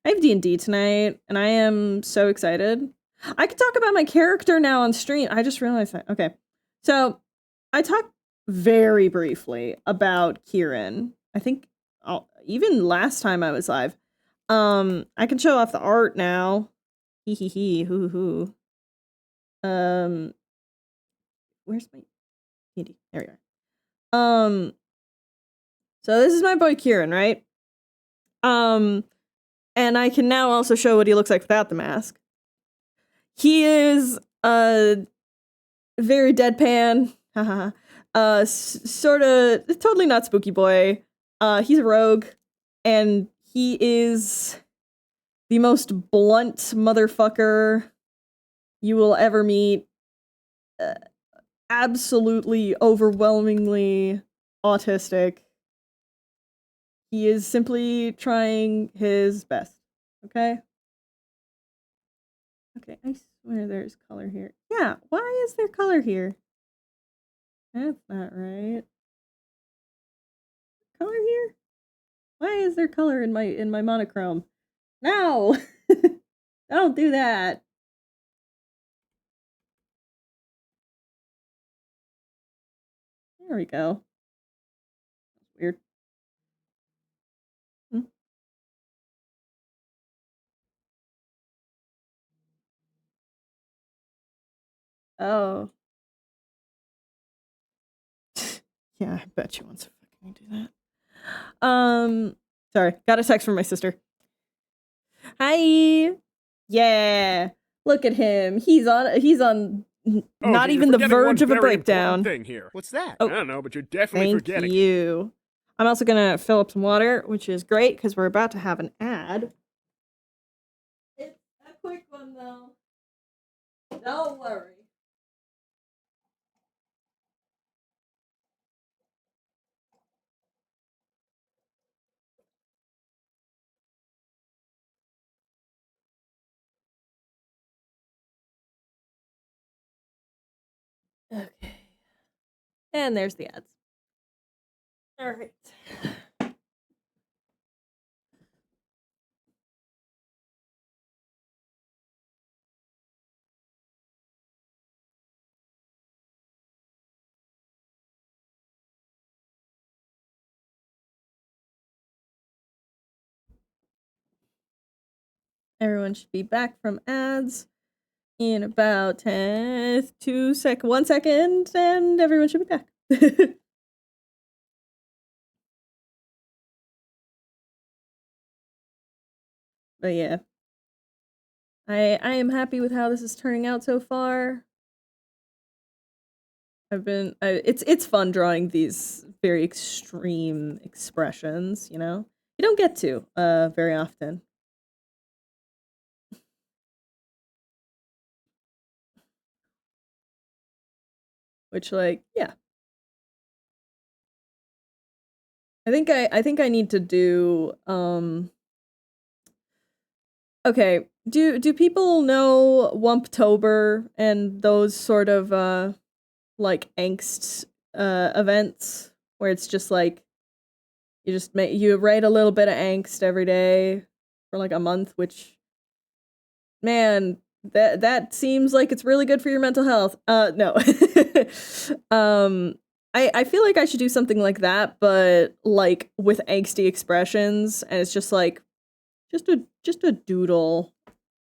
I have D&D tonight, and I am so excited. I could talk about my character now on stream. I just realized that. Okay. So, I talked very briefly about Kieran. I think even last time I was live. I can show off the art now. Hee hee hee, hoo hoo. Where's my D&D? There we are. So this is my boy Kieran, right? And I can now also show what he looks like without the mask. He is very deadpan, sort of totally not spooky boy. He's a rogue, and he is the most blunt motherfucker you will ever meet. Absolutely, overwhelmingly autistic. He is simply trying his best. Okay? Okay, I swear there's color here. Yeah, why is there color here? That's not right. Color here? Why is there color in my monochrome? No! Don't do that. There we go. That's weird. Oh. Yeah, I bet you want to fucking do that. Sorry, got a text from my sister. Hi. Yeah. Look at him. He's on not even the verge of a breakdown. Thing here. What's that? I don't know, but you're definitely forgetting. Thank you. I'm also gonna fill up some water, which is great because we're about to have an ad. It's a quick one though. Don't worry. Okay. And there's the ads. All right. Everyone should be back from ads in about 1 second, and everyone should be back. But yeah, I am happy with how this is turning out so far. It's fun drawing these very extreme expressions, you know? You don't get to very often. Which, like, yeah. I think I need to do okay, do people know Wumptober and those sort of like angst events where it's just like you write a little bit of angst every day for like a month, which, man, that seems like it's really good for your mental health. No. I feel like I should do something like that, but like with angsty expressions, and it's just like just a doodle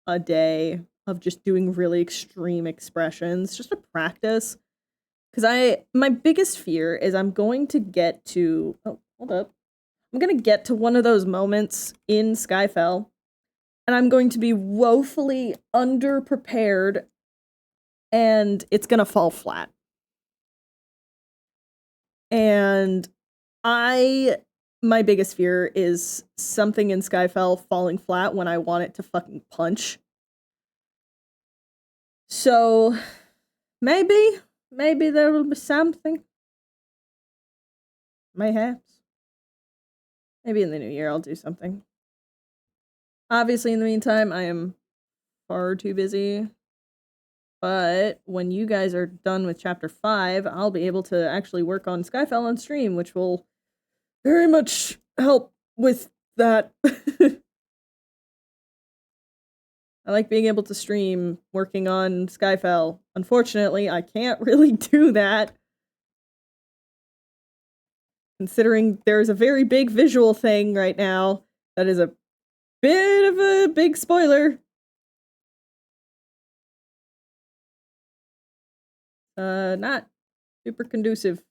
a day of just doing really extreme expressions, just a practice. Because my biggest fear is I'm going to get to, oh, hold up. I'm going to get to one of those moments in Skyfell, and I'm going to be woefully underprepared, and it's going to fall flat. And my biggest fear is something in Skyfell falling flat when I want it to fucking punch. So maybe there will be something. Mayhaps. Maybe in the new year I'll do something. Obviously, in the meantime, I am far too busy. But when you guys are done with chapter 5, I'll be able to actually work on Skyfell on stream, which will very much help with that. I like being able to stream working on Skyfell. Unfortunately, I can't really do that. Considering there's a very big visual thing right now that is a bit of a big spoiler. Not super conducive.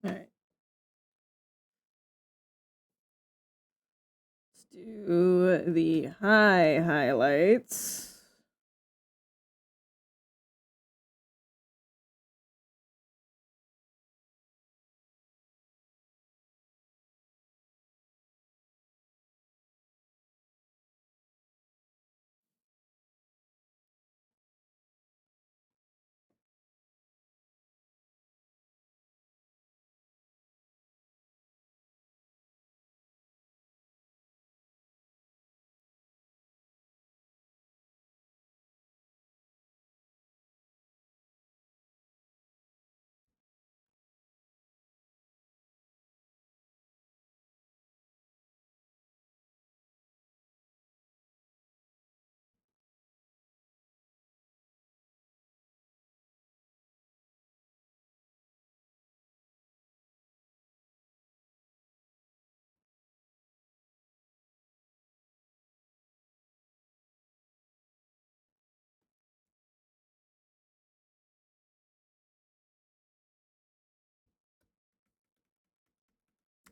Alright. Let's do the high highlights.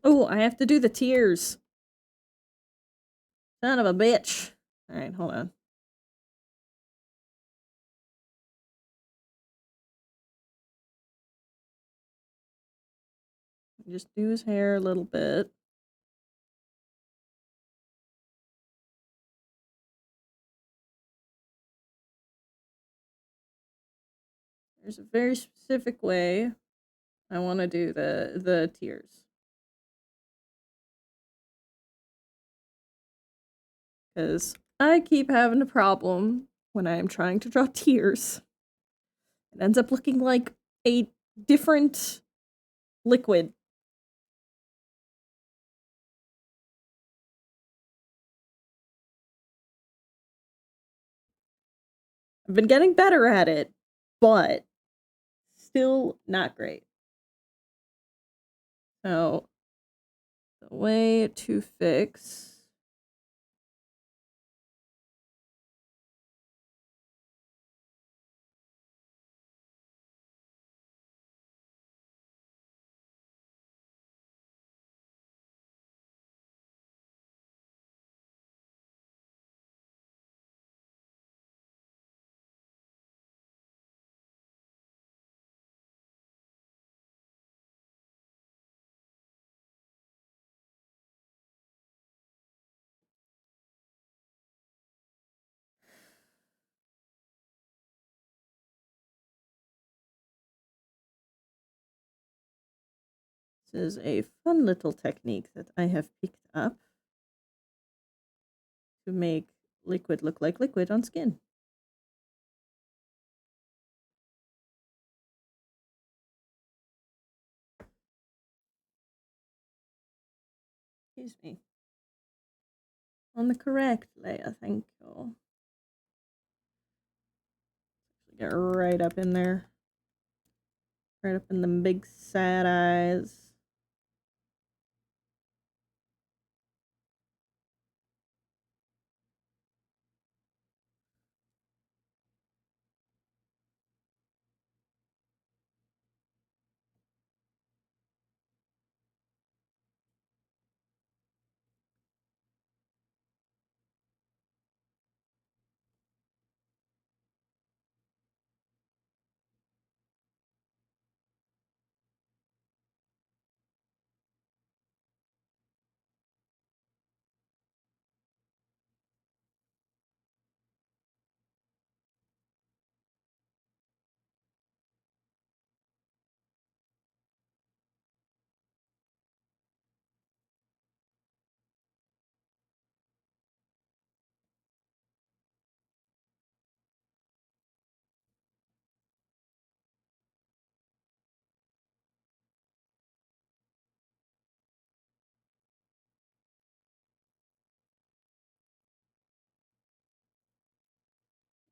Oh, I have to do the tears. Son of a bitch. Alright, hold on. Just do his hair a little bit. There's a very specific way I want to do the tears. Because I keep having a problem when I am trying to draw tears. It ends up looking like a different liquid. I've been getting better at it, but still not great. So, the way to fix This is a fun little technique that I have picked up to make liquid look like liquid on skin. Excuse me. On the correct layer, thank you. Get right up in there. Right up in the big sad eyes.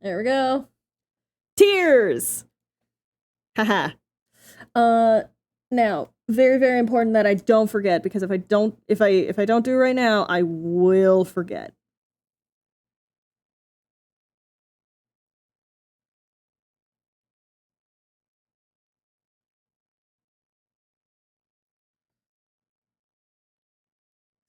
There we go. Tears! Haha. Now, very, very important that I don't forget, because if I don't do it right now, I will forget.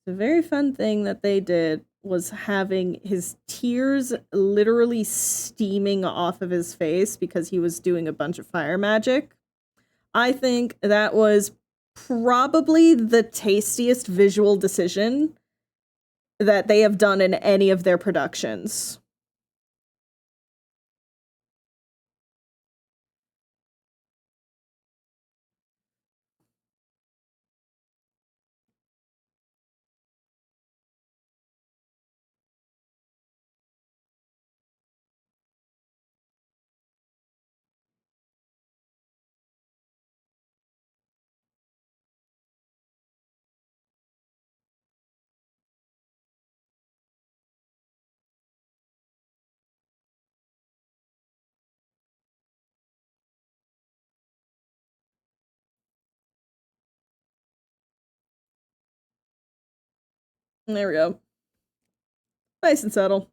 The very fun thing that they did was having his tears literally steaming off of his face because he was doing a bunch of fire magic. I think that was probably the tastiest visual decision that they have done in any of their productions. There we go. Nice and subtle.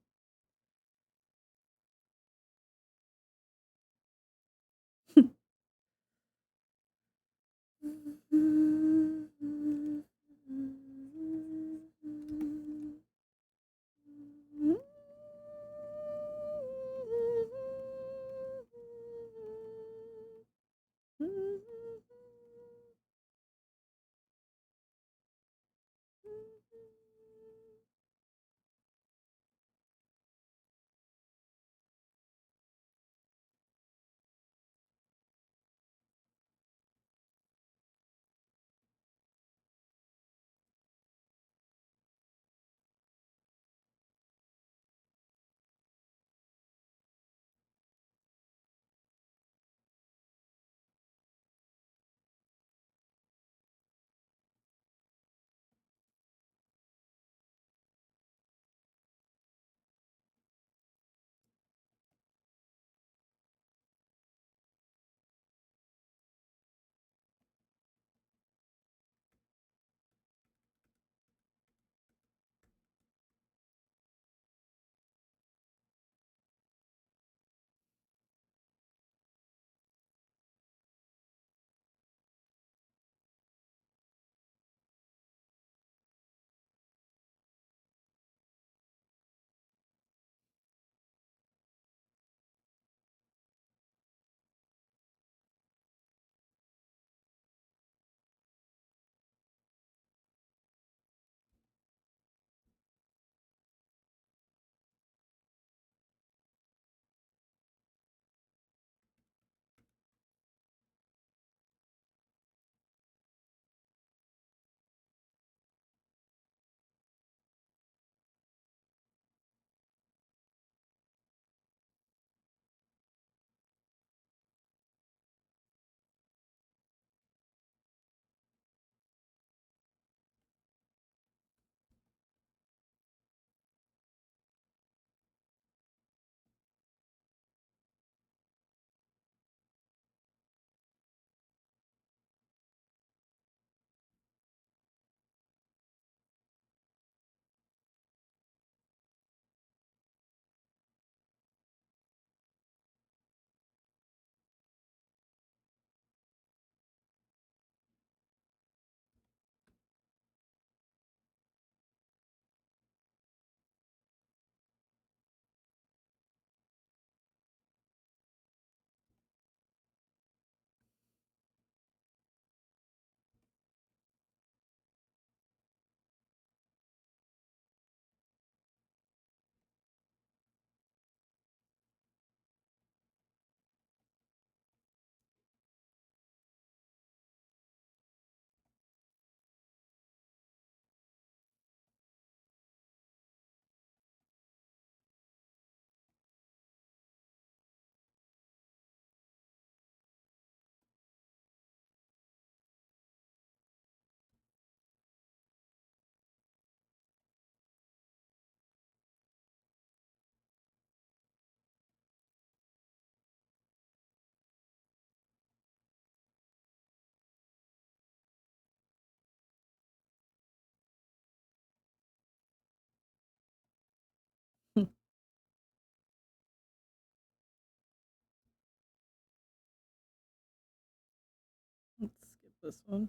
Let's skip this one.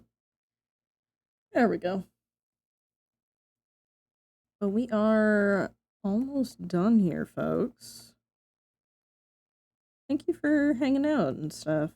There we go. But we are almost done here, folks. Thank you for hanging out and stuff.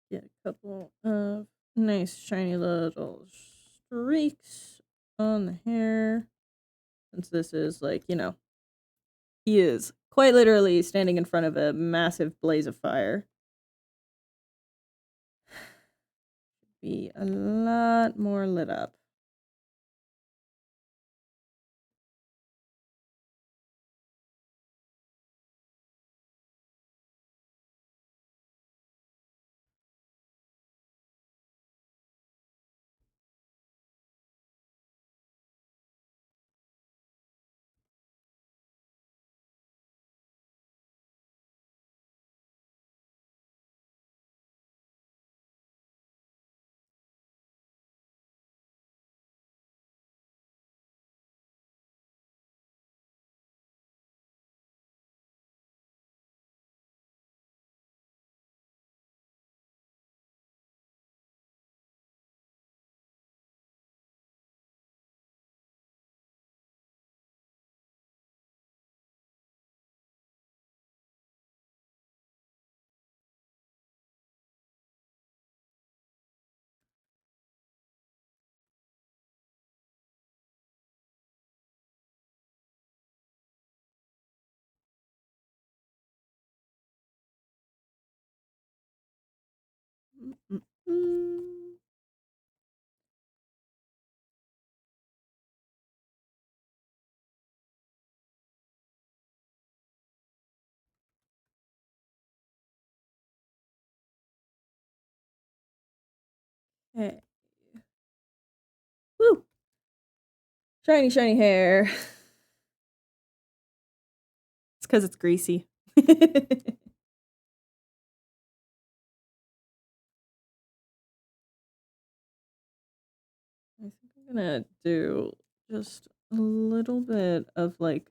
Get a couple of nice shiny little streaks on the hair. Since this is like, he is quite literally standing in front of a massive blaze of fire. Be a lot more lit up. Mm-mm-mm. Okay. Woo! Shiny, shiny hair. It's because it's greasy. I think I'm gonna do just a little bit of like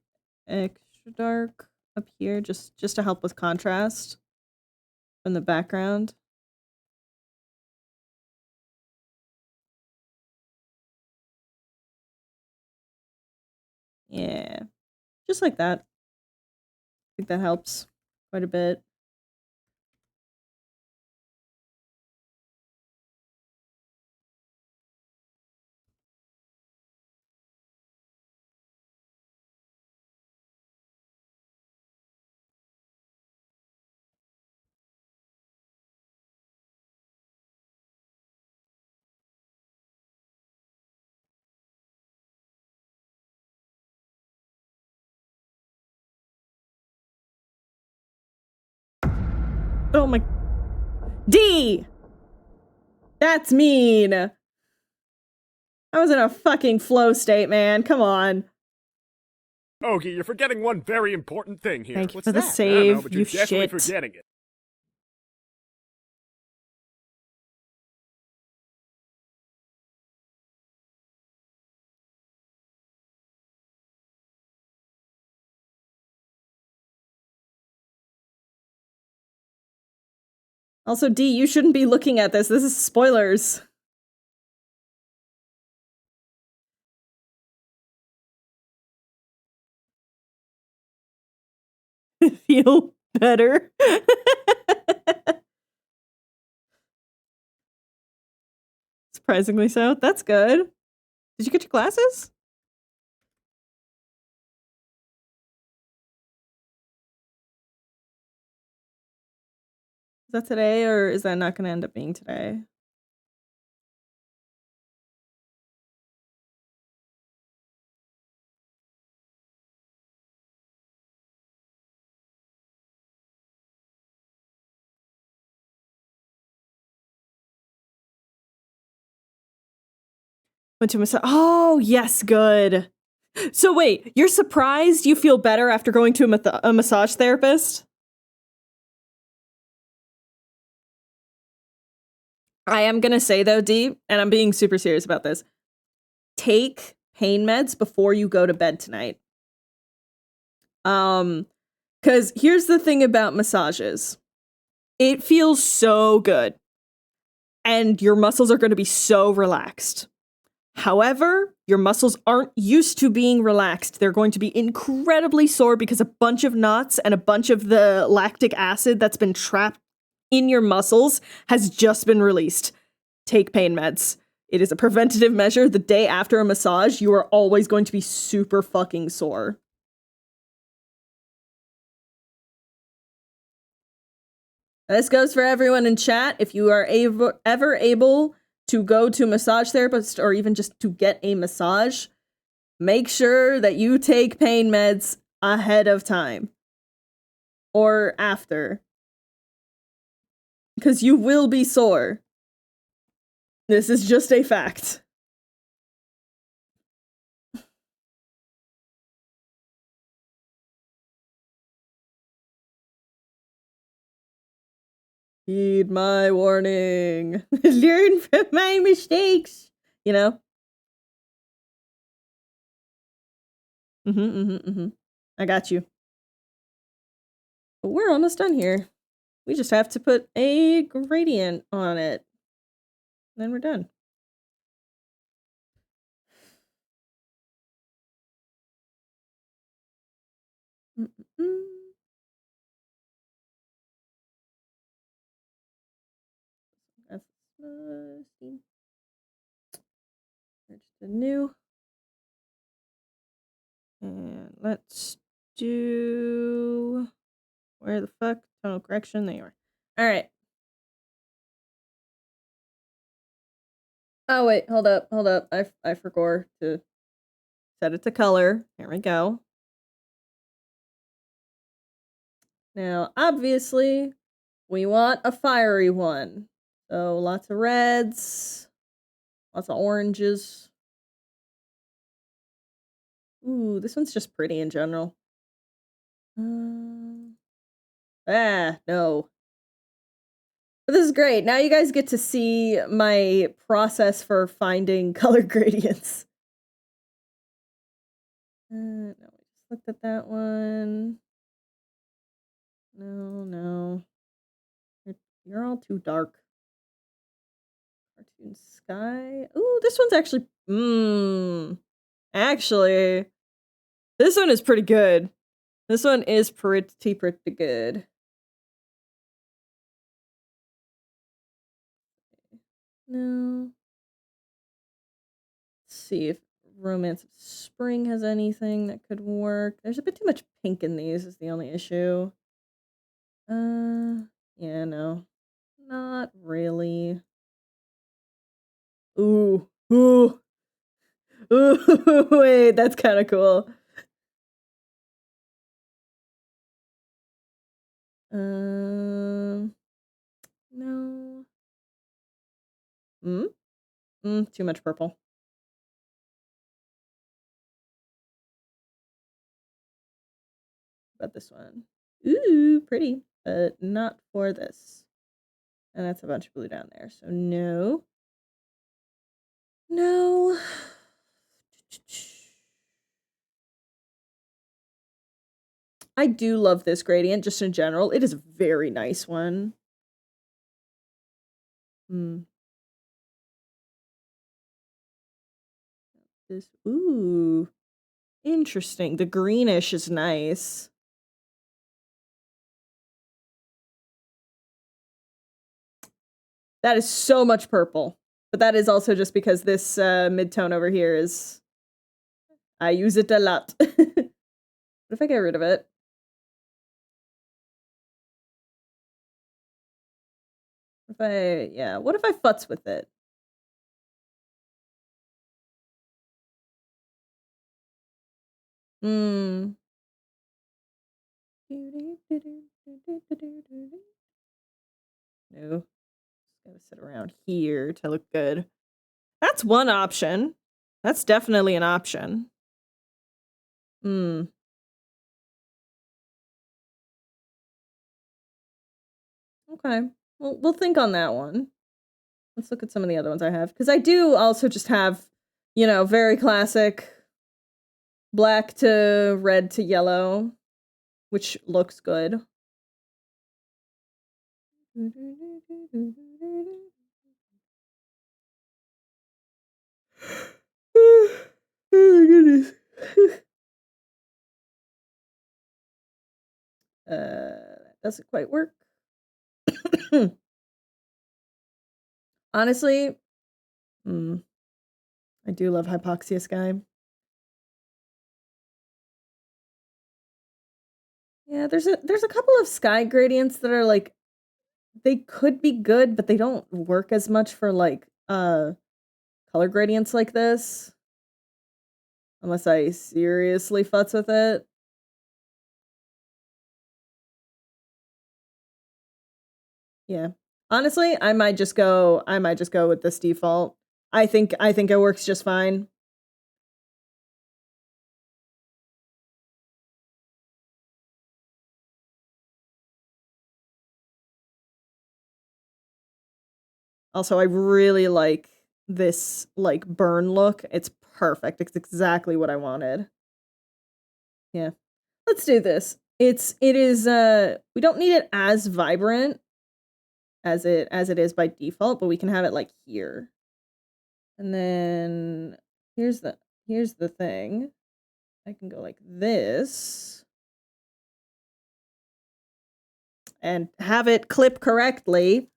extra dark up here, just to help with contrast from the background. Yeah, just like that. I think that helps quite a bit. Oh my... D! That's mean! I was in a fucking flow state, man. Come on. Ogie, you're forgetting one very important thing here. Thank you What's for the that? I don't save, know, but you you're definitely shit. forgetting it. Also, D, you shouldn't be looking at this. This is spoilers. Feel better. Surprisingly so. That's good. Did you get your glasses? Is that today, or is that not going to end up being today? Went to massage. Oh, yes, good. So wait, you're surprised you feel better after going to a massage therapist? I am going to say, though, D, and I'm being super serious about this, take pain meds before you go to bed tonight. Because here's the thing about massages. It feels so good. And your muscles are going to be so relaxed. However, your muscles aren't used to being relaxed. They're going to be incredibly sore because a bunch of knots and a bunch of the lactic acid that's been trapped in your muscles has just been released. Take pain meds. It is a preventative measure. The day after a massage, you are always going to be super fucking sore. This goes for everyone in chat. If you are ever able to go to a massage therapist or even just to get a massage, make sure that you take pain meds ahead of time or after, because you will be sore. This is just a fact. Heed my warning. Learn from my mistakes. You know? I got you. But we're almost done here. We just have to put a gradient on it. Then we're done. That's there's the new. And let's do... Where the fuck? Tonal correction. There you are. All right. Oh, wait. Hold up. Hold up. I forgot to set it to color. There we go. Now, obviously, we want a fiery one. So lots of reds, lots of oranges. Ooh, this one's just pretty in general. No. But this is great. Now you guys get to see my process for finding color gradients. No, we just looked at that one. No. You're all too dark. Cartoon sky. Ooh, this one's actually... Actually, this one is pretty good. This one is pretty good. No. Let's see if Romance of Spring has anything that could work. There's a bit too much pink in these is the only issue. Yeah, no. Not really. Ooh. Wait, that's kind of cool. Too much purple. About this one. Ooh, pretty, but not for this. And that's a bunch of blue down there, so no. No. I do love this gradient, just in general. It is a very nice one. This, ooh. Interesting. The greenish is nice. That is so much purple. But that is also just because this mid-tone over here is... I use it a lot. What if I get rid of it? What if I futz with it? No. Gotta sit around here to look good. That's one option. That's definitely an option. Okay. Well, we'll think on that one. Let's look at some of the other ones I have. Because I do also just have, you know, very classic black to red to yellow, which looks good. Oh my goodness. That doesn't quite work. Honestly, I do love Hypoxia Sky. Yeah, there's a couple of sky gradients that are like, they could be good, but they don't work as much for like color gradients like this. Unless I seriously futz with it. Yeah. Honestly, I might just go with this default. I think it works just fine. Also, I really like this like burn look. It's perfect. It's exactly what I wanted. Yeah. Let's do this. It is we don't need it as vibrant as it is by default, but we can have it like here. And then here's the thing. I can go like this and have it clip correctly.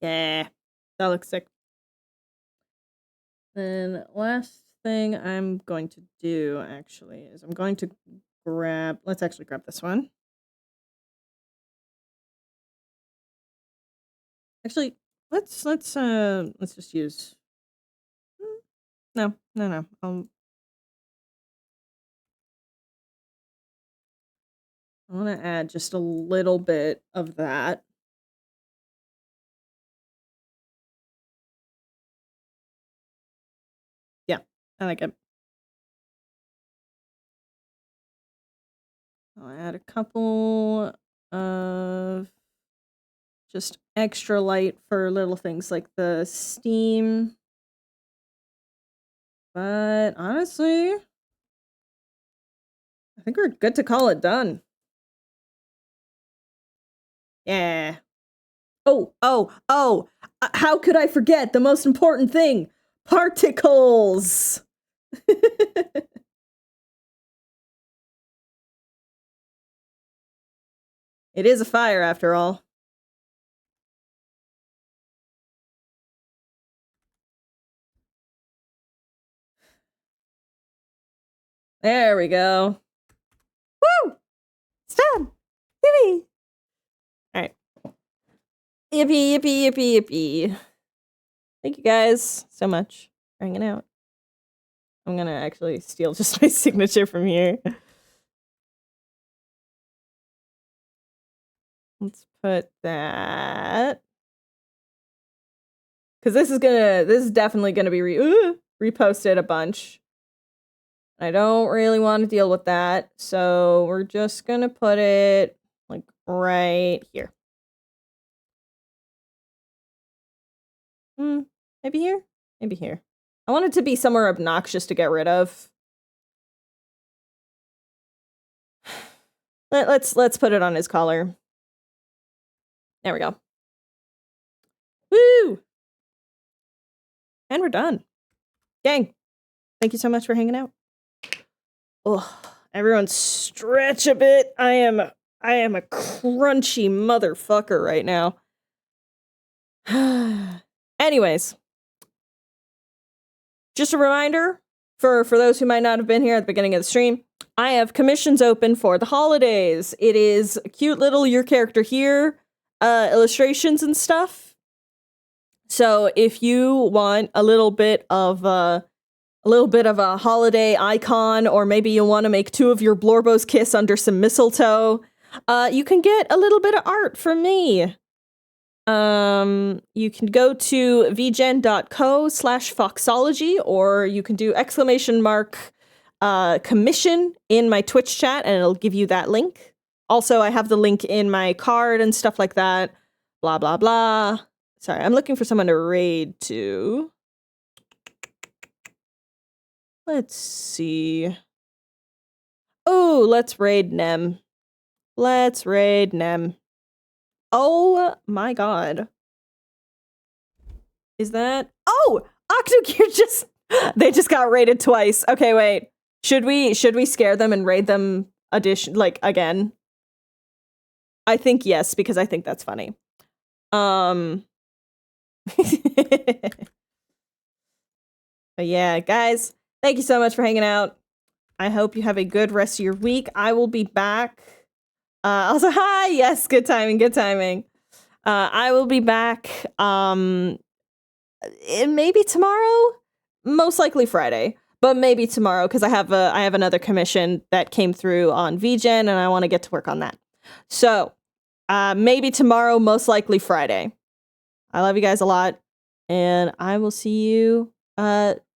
Yeah, that looks sick. Then last thing I'm going to do actually is I'm going to grab, let's actually grab this one. Actually, let's just use, no. I want to add just a little bit of that. Yeah, I like it. I'll add a couple of just extra light for little things like the steam. But honestly, I think we're good to call it done. Yeah. Oh, how could I forget the most important thing? Particles! It is a fire after all. There we go. Woo! It's done. Yippee! All right. Yippee, yippee, yippee, yippee. Thank you guys so much for hanging out. I'm gonna actually steal just my signature from here. Let's put that. Because this is definitely gonna be reposted a bunch. I don't really want to deal with that, so we're just gonna put it like right here. Maybe here? Maybe here. I want it to be somewhere obnoxious to get rid of. Let's put it on his collar. There we go. Woo! And we're done. Gang, thank you so much for hanging out. Oh, everyone stretch a bit. I am a crunchy motherfucker right now. Anyways, just a reminder for those who might not have been here at the beginning of the stream, I have commissions open for the holidays. It is cute little your character here illustrations and stuff. So if you want a little bit of a holiday icon, or maybe you want to make 2 of your Blorbos kiss under some mistletoe, you can get a little bit of art from me. You can go to vgen.co/foxology, or you can do ! Commission in my Twitch chat, and it'll give you that link. Also, I have the link in my card and stuff like that. Blah, blah, blah. Sorry, I'm looking for someone to raid to. Let's see. Oh, let's raid Nem. Let's raid Nem. Oh my god. Is that? Oh! Octogear they just got raided twice. Okay, wait. Should we scare them and raid them again? I think yes, because I think that's funny. But yeah, guys, thank you so much for hanging out. I hope you have a good rest of your week. I will be back. Also, hi, yes, good timing, good timing. I will be back, maybe tomorrow, most likely Friday, but maybe tomorrow, because I have another commission that came through on VGen, and I want to get to work on that. So, maybe tomorrow, most likely Friday. I love you guys a lot, and I will see you,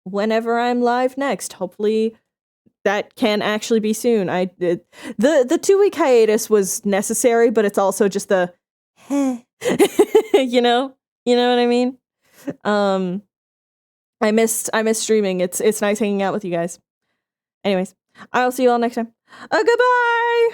whenever I'm live next. Hopefully that can actually be soon. The 2-week hiatus was necessary, but it's also just the you know what I mean? I missed streaming. It's nice hanging out with you guys. Anyways, I'll see you all next time. Goodbye.